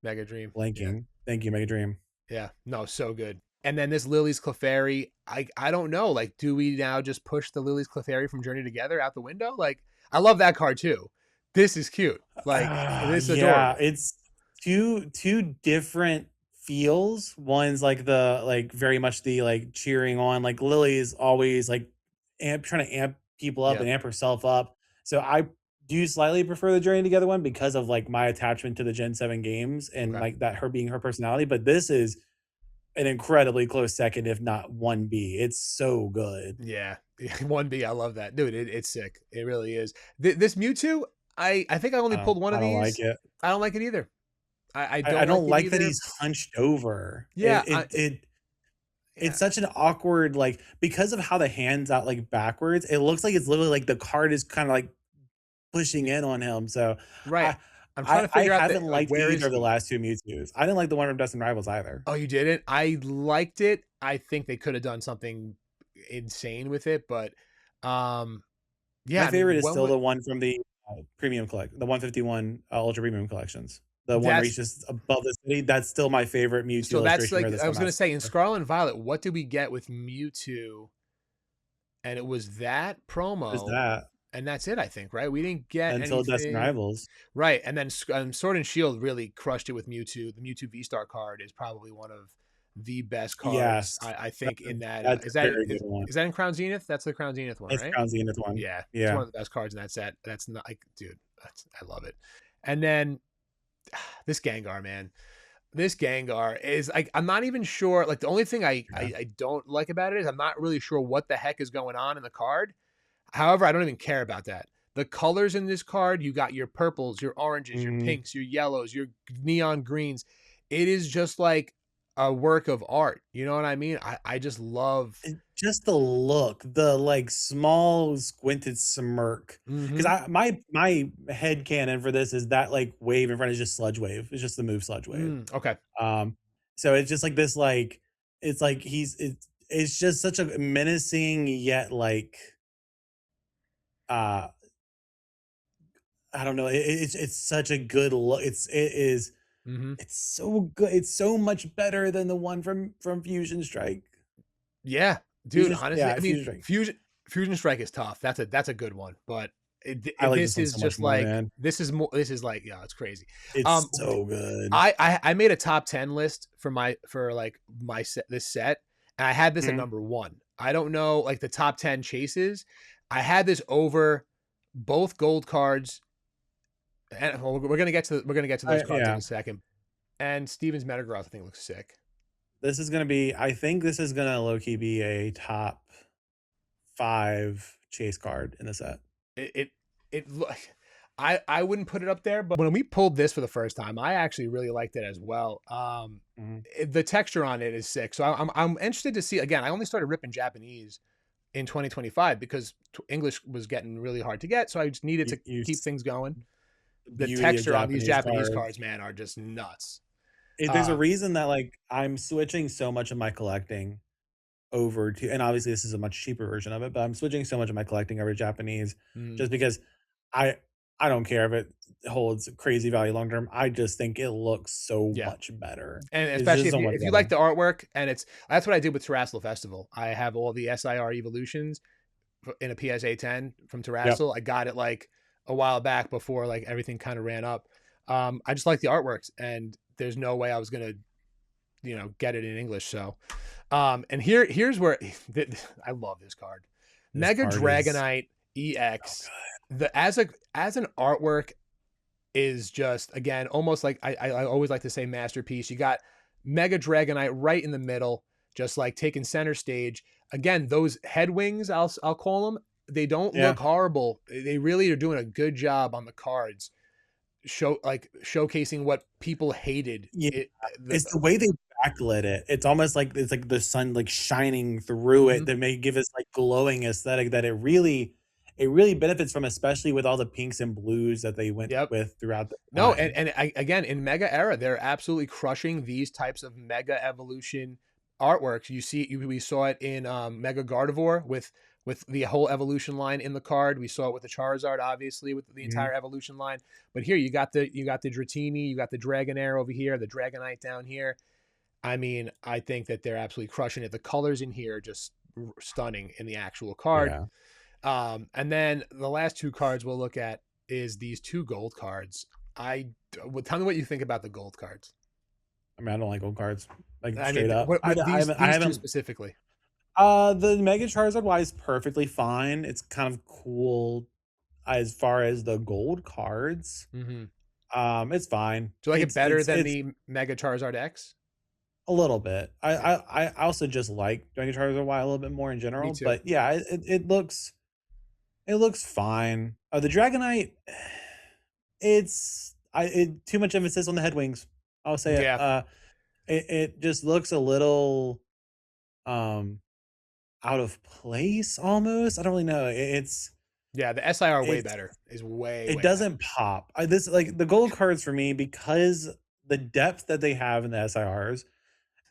Mega Dream. Yeah, blanking. Thank you, Mega Dream. yeah. No, so good. And then this Lily's Clefairy, I don't know. Like, do we now just push the Lily's Clefairy from Journey Together out the window? Like, I love that card too. This is cute. Like, this is Yeah, adorable. it's two different feels. One's like the like very much the like cheering on. Like Lily is always like trying to amp people up Yeah. and amp herself up. So I do slightly prefer the Journey Together one because of like my attachment to the Gen 7 games and Okay. like that her being her personality. But this is an incredibly close second, if not 1B. It's so good. Yeah. 1B. I love that. Dude, it's sick. It really is. This Mewtwo, I think I only pulled one I of don't like these. it. I don't like it either. I I don't like don't it like that either. he's hunched over. Yeah. Yeah. It's such an awkward, like, because of how the hands out like backwards, it looks like it's literally like the card is kind of like pushing in on him. So Right. I I'm trying I to I figure out that haven't like liked where is either of the he? last two Mewtwo's. I didn't like the one from Dust and Rivals either. Oh, you didn't? I liked it. I think they could have done something insane with it, but um yeah, My I mean, favorite is when still would the one from the the 151 Ultra Premium collections. The one that's reaches above the city. That's still my favorite Mewtwo so that's illustration like rare that's I come was out gonna so say in far. Scarlet and Violet, what did we get with Mewtwo? And it was that There's promo, that and that's it, I think, right? We didn't get until Dust and anything. Rivals. Right. And then Sword and Shield really crushed it with Mewtwo. The Mewtwo V Star card is probably one of the best cards, Yes. I think, That's a in that. that's a very good one. Is that in Crown Zenith? That's the Crown Zenith one, It's right? Crown Zenith one. Yeah, it's Yeah. one of the best cards in that set. That's not like, dude, I love it. And then this Gengar, man, this Gengar is like, I'm not even sure. Like, the only thing Yeah. I don't like about it is I'm not really sure what the heck is going on in the card. However, I don't even care about that. The colors in this card, you got your purples, your oranges, your Mhm. pinks, your yellows, your neon greens. It is just like a work of art. You know what I mean? I just love. And just the look, the, like, small squinted smirk. Because Mm-hmm. my head canon for this is that, like, wave in front is just Sludge Wave. It's just the move Sludge Wave. Okay. Um, so it's just like this, like it's like it's just such a menacing yet, like, uh, I don't know, it's such a good look. Mm-hmm. It's so good. It's so much better than the one from Fusion Strike. Yeah, dude. Honestly, Yeah, I mean, Fusion Strike. Fusion Strike is tough. That's a good one, but I like this this one is so much just more, like man. this is more. This is like yeah, it's crazy. It's so good. I made a top 10 list for like my set this set, and I had this at Mhm. number one. I don't know like the top 10 chases. I had this over both gold cards, and well, we're gonna get to those cards in Yeah. a second. And Steven's Metagross, I think, looks sick. I think this is gonna low key be a top 5 chase card in the set. It it it loo I wouldn't put it up there, but when we pulled this for the first time, I actually really liked it as well. Mhm. The texture on it is sick. So I'm interested to see again. I only started ripping Japanese in 2025 because English was getting really hard to get. So I just needed to You keep things going. the The beauty of texture on these Japanese Japanese cards. cards, man, are just nuts. There's a Uh, reason that, like, I'm switching so much of my collecting over to, and obviously this is a much cheaper version of it, but I'm switching so much of my collecting over to Japanese mm, just because I I don't care if it holds crazy value long term. I just think it looks so yeah, much better. and It's especially just so much if you like better. the artwork, and it's that's what I did with Terrestrial Festival. I have all the SIR evolutions in a PSA 10 from Yep. Terrestrial. I got it like a while back before like everything kind of ran up. I just like the artworks, and there's no way I was gonna get it in English. So and here's where I love this card. This Mega card is Dragonite so EX. good. The as an artwork is just again almost like I always like to say masterpiece. You got Mega Dragonite right in the middle, just like taking center stage. Again, those head wings, I'll call them. They don't Yeah. look horrible. They really are doing a good job on the cards, showcasing what people hated. Yeah. It It's the way they backlit it. It's almost like it's like the sun, like, shining through it Mhm. that may give us, like, glowing aesthetic that it really benefits from, especially with all the pinks and blues that they went Yep. with throughout the No, time. again in Mega Era, they're absolutely crushing these types of Mega Evolution artworks. We saw it in Mega Gardevoir with the whole evolution line in the card. We saw it with the Charizard, obviously, with the Mhm. entire evolution line. But here you got the Dratini, you got the Dragonair over here, the Dragonite down here. I mean, I think that they're absolutely crushing it. The colors in here are just stunning in the actual card. Yeah. And then the last two cards we'll look at is these two gold cards. Tell me what you think about the gold cards. I mean, I don't like gold cards, like, I straight mean, up. what with I these two haven't specifically? the Mega Charizard wise perfectly fine. It's kind of cool as far as the gold cards. Mm-hmm. It's fine. Do you like it better than It's the Mega Charizard X? a little bit. Yeah, I also just like Mega Charizard Y a little bit more in me general, too. but yeah, it looks fine. The Dragonite, too much emphasis on the head wings. I'll say it. Yeah, It just looks a little um out of place almost. I don't really know. yeah. The SIR way It's better. Is way it way better. doesn't pop. This, like, the gold cards for me, because the depth that they have in the SIRs,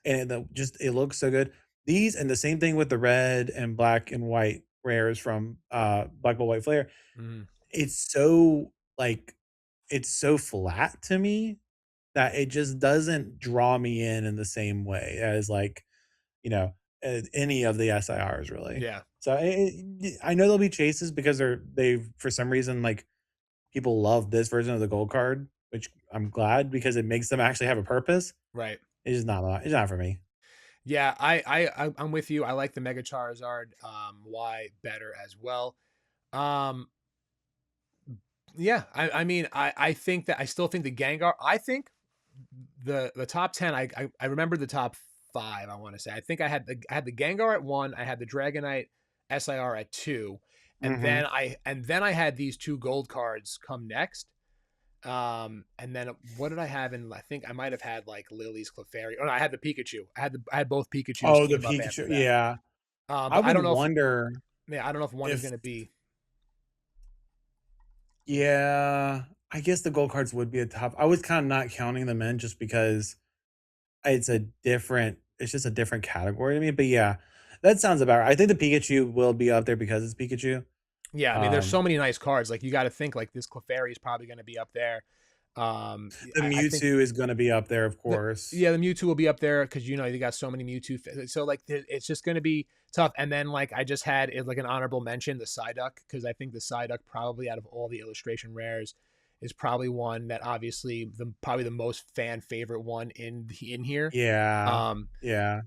and it looks so good. These, and the same thing with the red and black and white rares from Black Ball White Flare. Mm, It's so, like, it's so flat to me that it just doesn't draw me in the same way as, like, you know, any of the SIRs really. yeah, So I know there'll be chases because they've, for some reason, like, people love this version of the gold card, which I'm glad because it makes them actually have a purpose. right. It's not for me. Yeah, I'm with you. I like the Mega Charizard Y better as well. Um, yeah, I mean, I think that I still think the Gengar. I think the top 10. I remember the top five. I want to say. I think I had the Gengar at one. I had the Dragonite SIR at two, and Mhm. then I had these two gold cards come next. And then what did I have in? I think I might have had like Lily's Clefairy. Oh, no, I had the Pikachu. I had both Pikachu's Oh, the came up after Pikachu, that. yeah. I But I would don't know if wonder yeah, I don't know if one is if going to be. yeah, I guess the gold cards would be a top. I was kinda not counting them in just because it's just a different category to me, but yeah, that sounds about right. I think the Pikachu will be up there because it's Pikachu. Yeah, I mean, there's so Um, many nice cards. Like you got to think like this Clefairy is probably going to be up there. the I think Mewtwo is gonna be up there, of the course. yeah the Mewtwo will be up there because you got so many Mewtwo. So like it's just going to be tough. And then like I just had it like an honorable mention the Psyduck because I think the Psyduck probably out of all the illustration rares is probably one that obviously probably the most fan favorite one in here. Yeah. Um, Yeah.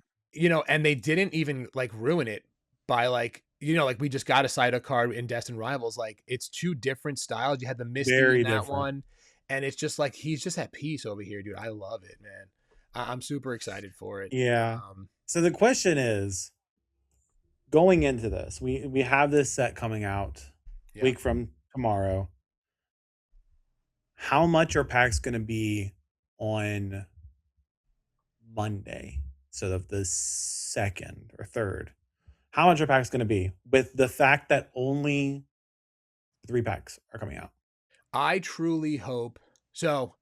and they didn't even like ruin it by like like we just got a Psyduck card in Destined Rivals. Like it's two different styles. You had the Misty in Very that different. one, and it's just like he's just at peace over here, dude. I love it, man. I'm super excited for it. Yeah. So the question is, going into this, we have this set coming out Yeah. week from tomorrow. How much are packs going to be on Monday? So of the second or third, how much are packs going to be with the fact that only 3 packs are coming out? I truly hope so.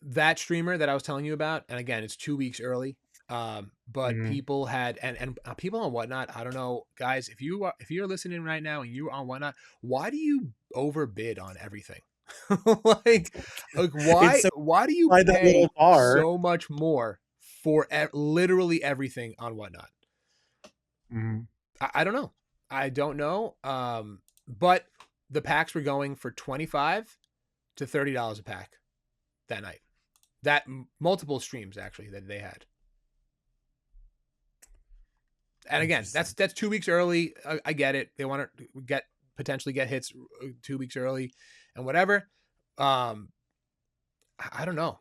That streamer that I was telling you about, and again, it's 2 weeks early. But Mhm. people had and people on Whatnot. I don't know, guys. If you're listening right now and you're on Whatnot, why do you overbid on everything? like, like It's why so why do you by that little pay bar. so much more for literally everything on Whatnot? Mhm. I don't know. I don't know. But the packs were going for $25 to $30 a pack that night. That multiple streams actually that they had. And again, Interesting. that's 2 weeks early. I get it. They want to get potentially get hits 2 weeks early, and whatever. Um, I don't know,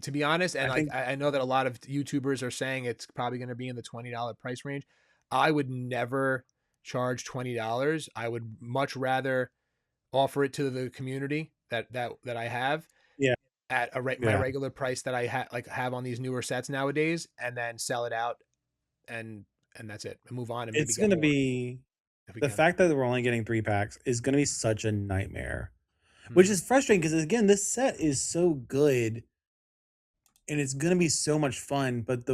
to be honest. And I like think I know that a lot of YouTubers are saying it's probably going to be in the $20 price range. I would never charge $20. I would much rather offer it to the community that I have yeah, at my yeah. regular price that I have on these newer sets nowadays, and then sell it out and that's it. And move on and maybe It's get gonna more be if we the can. fact that we're only getting 3 packs is gonna be such a nightmare, which Mhm. is frustrating because again, this set is so good and it's gonna be so much fun, but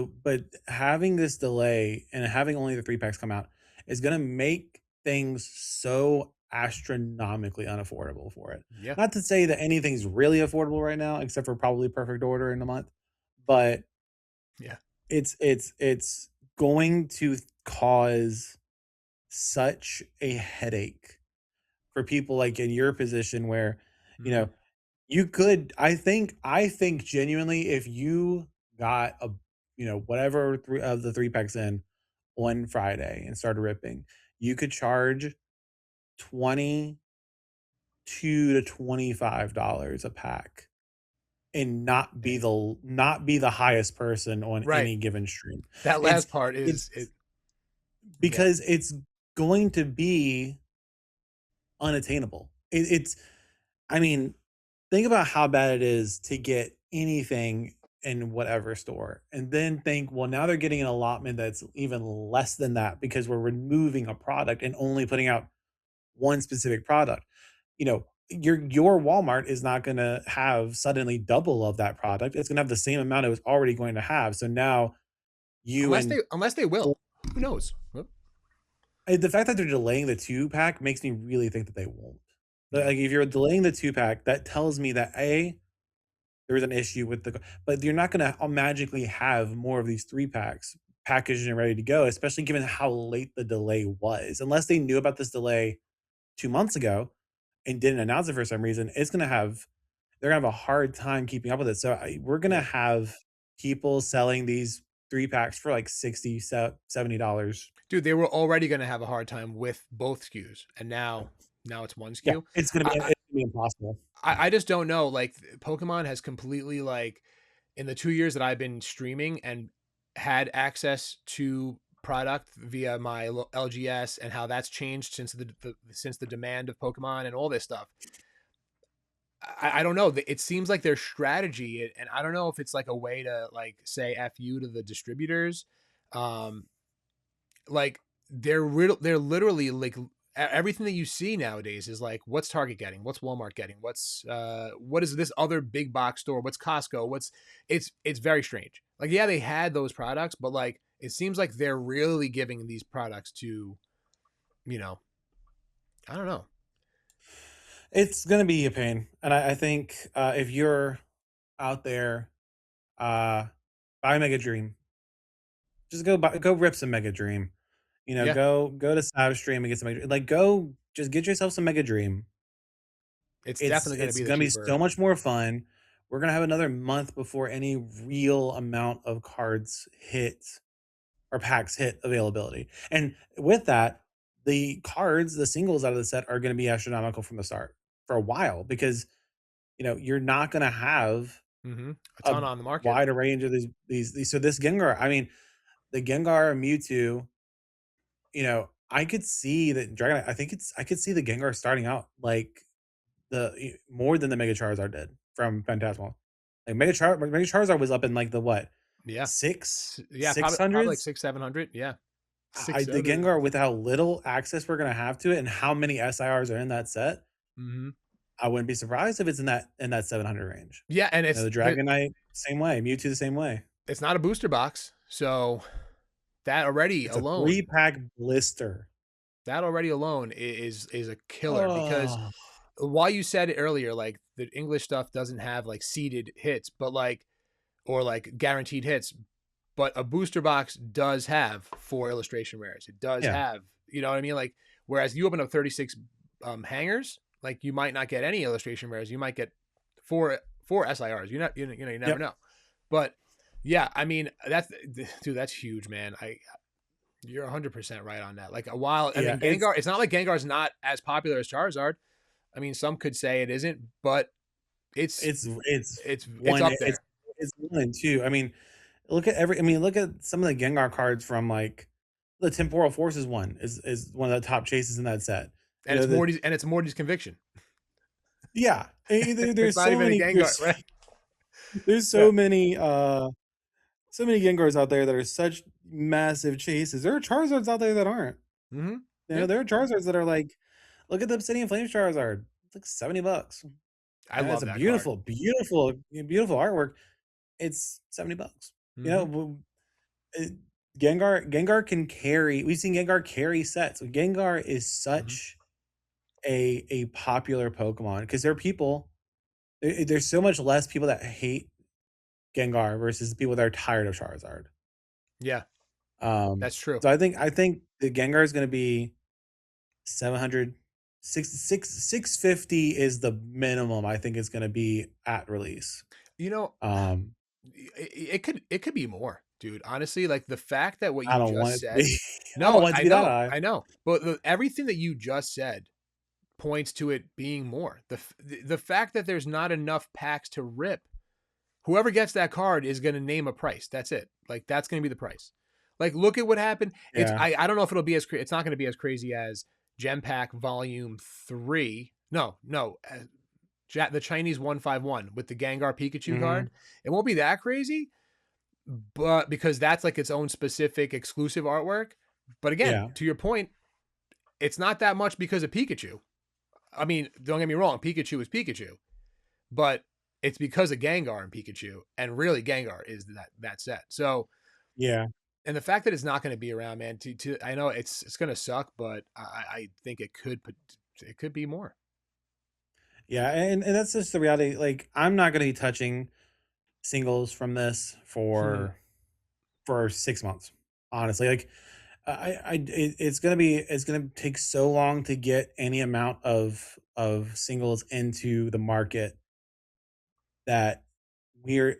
having this delay and having only the 3 packs come out is gonna make things so astronomically unaffordable for it. Yeah. Not to say that anything's really affordable right now, except for probably Perfect Order in a month, but Yeah. it's going to cause such a headache for people like in your position where, you Mhm. know, you could I think genuinely if you got a whatever 3 of the 3 packs in on Friday and started ripping, you could charge 22 to $25 a pack and Dang. not be the highest person on Right. any given stream. That It's last part it's is it. Yeah. because it's going to be unattainable. It's I mean, think about how bad it is to get anything in whatever store, and then think, well, now they're getting an allotment that's even less than that because we're removing a product and only putting out one specific product. Your Walmart is not going to have suddenly double of that product. It's going to have the same amount it was already going to have. So now you Unless and they will. Who knows? Well, the fact that they're delaying the 2 pack makes me really think that they won't. But, yeah. like, if you're delaying the 2 pack, that tells me that A, there was an issue with but you're not gonna magically have more of these 3 packs packaged and ready to go, especially given how late the delay was. Unless they knew about this delay 2 months ago and didn't announce it for some reason, they're gonna have a hard time keeping up with it. So, we're gonna Yeah. have people selling these 3 packs for, like, 60, $70. Dude, they were already gonna have a hard time with both SKUs, and now it's one Yeah, SKU. it's gonna be impossible. I just don't know. Like Pokemon has completely like in the 2 years that I've been streaming and had access to product via my LGS and how that's changed since since the demand of Pokemon and all this stuff. I don't know. It seems like their strategy, and I don't know if it's like a way to like say "f you" to the distributors. Um, like they're literally like everything that you see nowadays is like what's Target getting, what's Walmart getting, what is this other big box store, what's Costco, it's very strange. Like yeah, they had those products, but like it seems like they're really giving these products to you know I don't know. It's gonna be a pain, and I think, if you're out there, uh, buy Mega Dream. Just go rip some Mega Dream. Yeah, Go to Stream and get some Mega Dream. Like, go just get yourself some Mega Dream. it's It's definitely going to it's be the gonna be cheaper. so much more fun. We're gonna have another month before any real amount of cards hit or packs hit availability. And with that, the singles out of the set are gonna be astronomical from the start for a while because, you're not gonna have A a ton on the market. wide range of these so this Gengar, I mean, the Gengar, Mewtwo, I could see that Dragonite. I could see the Gengar starting out like more than the Mega Charizard did from Phantasmal. Like Mega Charizard was up in like the what Yeah. Yeah, six probably like hundreds. 6, 700. Yeah. The 600. Gengar with how little access we're gonna have to it and how many SIRs are in that set, Mhm. I wouldn't be surprised if it's in that 700 range. Yeah, and The Dragonite, same way. Mewtwo, the same way. it's not a booster box, so that already It's a alone 3-pack blister. is a killer because Oh, while you said it earlier, like the English stuff doesn't have like seeded hits, but like or like guaranteed hits, but a booster box does have 4 illustration rares. It does yeah. have, you know what I mean? Like whereas you open up 36 hangers, like you might not get any illustration rares. You might get four SIRs. You never Yep. know. But yeah, I mean that's huge, man. You're 100% right on that. Like a while, I Yeah, mean, Gengar. It's not like Gengar's not as popular as Charizard. I mean, some could say it isn't, but it's it's one up it's there. it's 1 and 2. I mean, look at some of the Gengar cards from, like, the Temporal Forces one is one of the top chases in that set. You And know, the It's Morty's conviction. Yeah, It's not even a Gengar, right? there's Yeah. so many Gengars out there that are such massive chases. There are Charizards out there that aren't. Mm-hmm. You know, Yeah. there are Charizards that are like, look at the Obsidian Flame Charizard. It's like $70. I And it's love a that card. beautiful artwork. It's $70. You Mm-hmm. know, Gengar can carry. We've seen Gengar carry sets. Gengar is Mm-hmm. such a popular Pokemon because there are people. There's so much less people that hate Gengar versus people that are tired of Charizard. Yeah, Um, that's true. so I think the Gengar is going to be 700, 650 is the minimum. I think it's going to be at release. You know, Um, it could be more, dude. Honestly, like the fact that what I you don't want just it to said. be. I don't No, want it to be that high. I know, but everything that you just said points to it being more. The fact that there's not enough packs to rip. Whoever gets that card is going to name a price. That's it. Like that's going to be the price. Like look at what happened. Yeah. I don't know if it'll be it's not going to be as crazy as Gem Pack Volume 3. No, the Chinese 151 with the Gengar Pikachu Hmm. card. It won't be that crazy, but because that's like its own specific exclusive artwork. But again, Yeah. to your point, it's not that much because of Pikachu. I mean, don't get me wrong, Pikachu is Pikachu, but it's because of Gengar and Pikachu, and really Gengar is that set. So, Yeah. and the fact that it's not going to be around, man. I know it's going to suck, but I think it could be more. Yeah. And that's just the reality. Like, I'm not going to be touching singles from this for 6 months. Honestly, like it's gonna take so long to get any amount of singles into the market that we're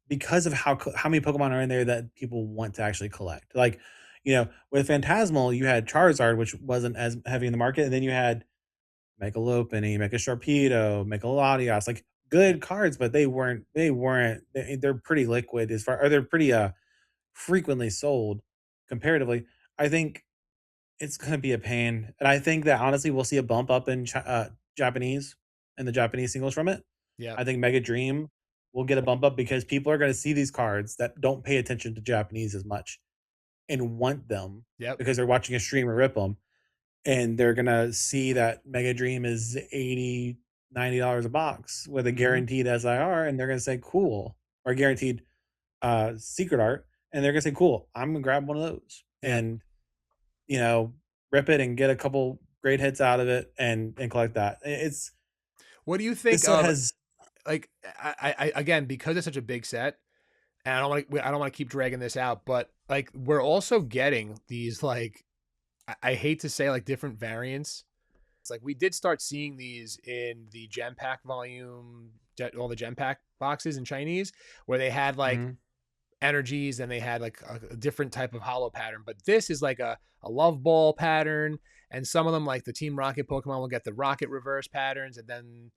because of how many Pokemon are in there that people want to actually collect. Like, with Phantasmal, you had Charizard, which wasn't as heavy in the market, and then you had Mega Lopunny, Mega Sharpedo, Mega Latios, like good cards, but they're pretty liquid as far or they're pretty frequently sold comparatively. I think it's gonna be a pain, and I think that honestly we'll see a bump up in Japanese and the Japanese singles from it. Yep. I think Mega Dream will get a bump up because people are gonna see these cards that don't pay attention to Japanese as much and want them Yep. because they're watching a streamer rip them, and they're gonna see that Mega Dream is 80, $90 a box with a Mm-hmm. guaranteed SIR, and they're gonna say cool or guaranteed secret art, and they're gonna say, "Cool, I'm gonna grab one of those," Yep. and you know, rip it and get a couple great hits out of it and collect that. It's What do you this think set of has like I again because it's such a big set, and I don't want to keep dragging this out, but like we're also getting these like I hate to say like different variants. It's like we did start seeing these in the Gem Pack volume, all the Gem Pack boxes in Chinese, where they had like mhm, energies and they had like a different type of hollow pattern. But this is like a love ball pattern, and some of them like the Team Rocket Pokemon will get the rocket reverse patterns, and then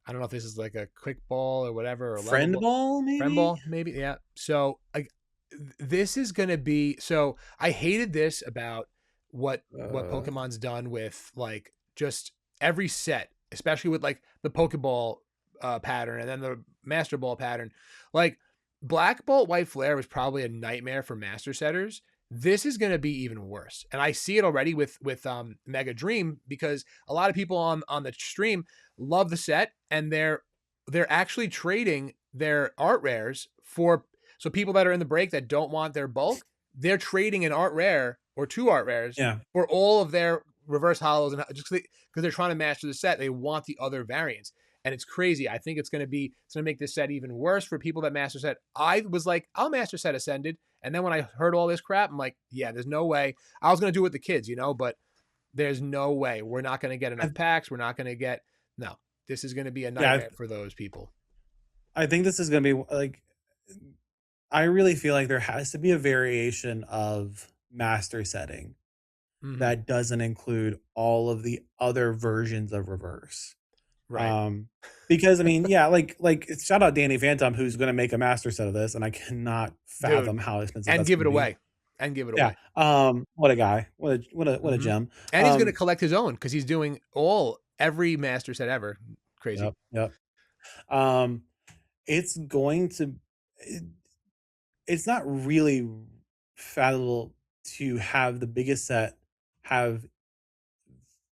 I don't know if this is like a quick ball or whatever or level friend ball, ball friend maybe? ball maybe, yeah. So like this is gonna be so I hated this about what Uh, Pokemon's done with like just every set, especially with like the Pokeball pattern and then the Master Ball pattern. Like Black Bolt White Flare was probably a nightmare for Master Setters. This is going to be even worse, and I see it already with Mega Dream, because a lot of people on the stream love the set, and they're actually trading their art rares for, so people that are in the break that don't want their bulk, they're trading an art rare or two art rares yeah. for all of their reverse hollows, and just because they're trying to master the set, they want the other variants, and it's crazy. I think it's going to make this set even worse for people that master set. I was like, I'll master set Ascended, and then when I heard all this crap, I'm like, yeah, there's no way. I was going to do it with the kids, but there's no way. We're not going to get enough I, packs. We're not going to get, no. This is going to be a yeah, nightmare for those people. I think this is going to be like, I really feel like there has to be a variation of master setting Mm-hmm. that doesn't include all of the other versions of reverse. Right. Um, because I mean, yeah, like shout out Danny Phantom who's going to make a master set of this, and I cannot Dude. fathom how expensive And that's give going it to be. away. And give it Yeah. away. What a guy. What a Mm-hmm. gem. And he's going to collect his own because he's doing every master set ever. Crazy. Yep. Yep. Um, it's going to. It's not really fathomable to have the biggest set have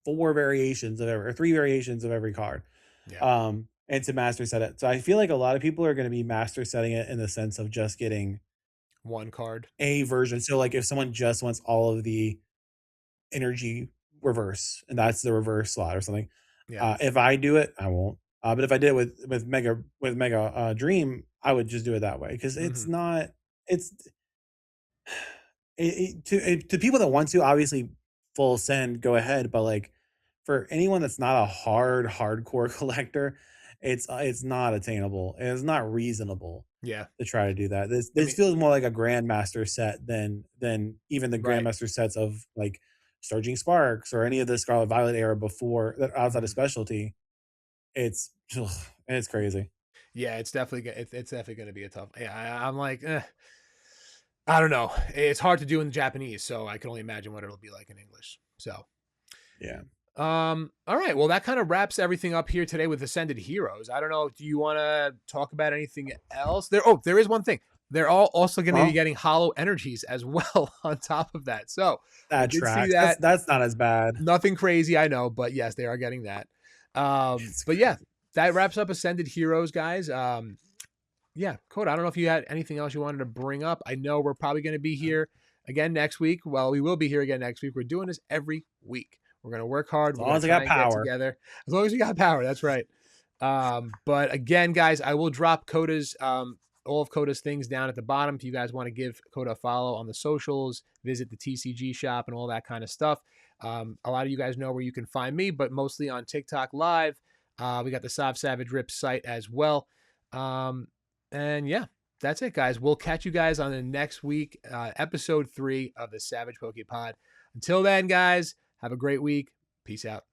four variations of every or three variations of every card. Yeah. And to master set it. So I feel like a lot of people are going to be master setting it in the sense of just getting One card. a version. So like if someone just wants all of the energy reverse and that's the reverse slot or something. Yeah. If I do it, I won't. But if I did it with Mega Dream, I would just do it that way because Mm-hmm. it's not. It's to people that want to obviously full send go ahead, but like for anyone that's not a hardcore collector, it's not attainable and it's not reasonable Yeah. to try to do that. This I this mean, feels more like a grandmaster set than even the right. grandmaster sets of like Surging Sparks or any of the Scarlet Violet era before that outside of Mm-hmm. specialty. It's ugh, it's crazy. Yeah, it's definitely going to be a tough. Yeah, I'm like, I don't know. It's hard to do in Japanese, so I can only imagine what it'll be like in English. So, Yeah. all right. Well, that kind of wraps everything up here today with Ascended Heroes. I don't know. Do you want to talk about anything else? There is one thing. They're all also going to be Well, getting hollow energies as well on top of that. So I that did see tracks. that. That's not as bad. Nothing crazy, I know, but yes, they are getting that. It's But yeah, crazy. that wraps up Ascended Heroes, guys. Yeah, Coda, I don't know if you had anything else you wanted to bring up. I know we're probably going to be here again next week. Well, we will be here again next week. We're doing this every week. We're going to work hard. As We're long going as to I try got and get power. together. As long as you got power, that's right. But again, guys, I will drop Coda's all of Coda's things down at the bottom. If you guys want to give Coda a follow on the socials, visit the TCG shop and all that kind of stuff. A lot of you guys know where you can find me, but mostly on TikTok Live. We got the Sav Savage Rip site as well. And yeah, that's it, guys. We'll catch you guys on the next week, episode 3 of the Savage Poke Pod. Until then, guys, have a great week. Peace out.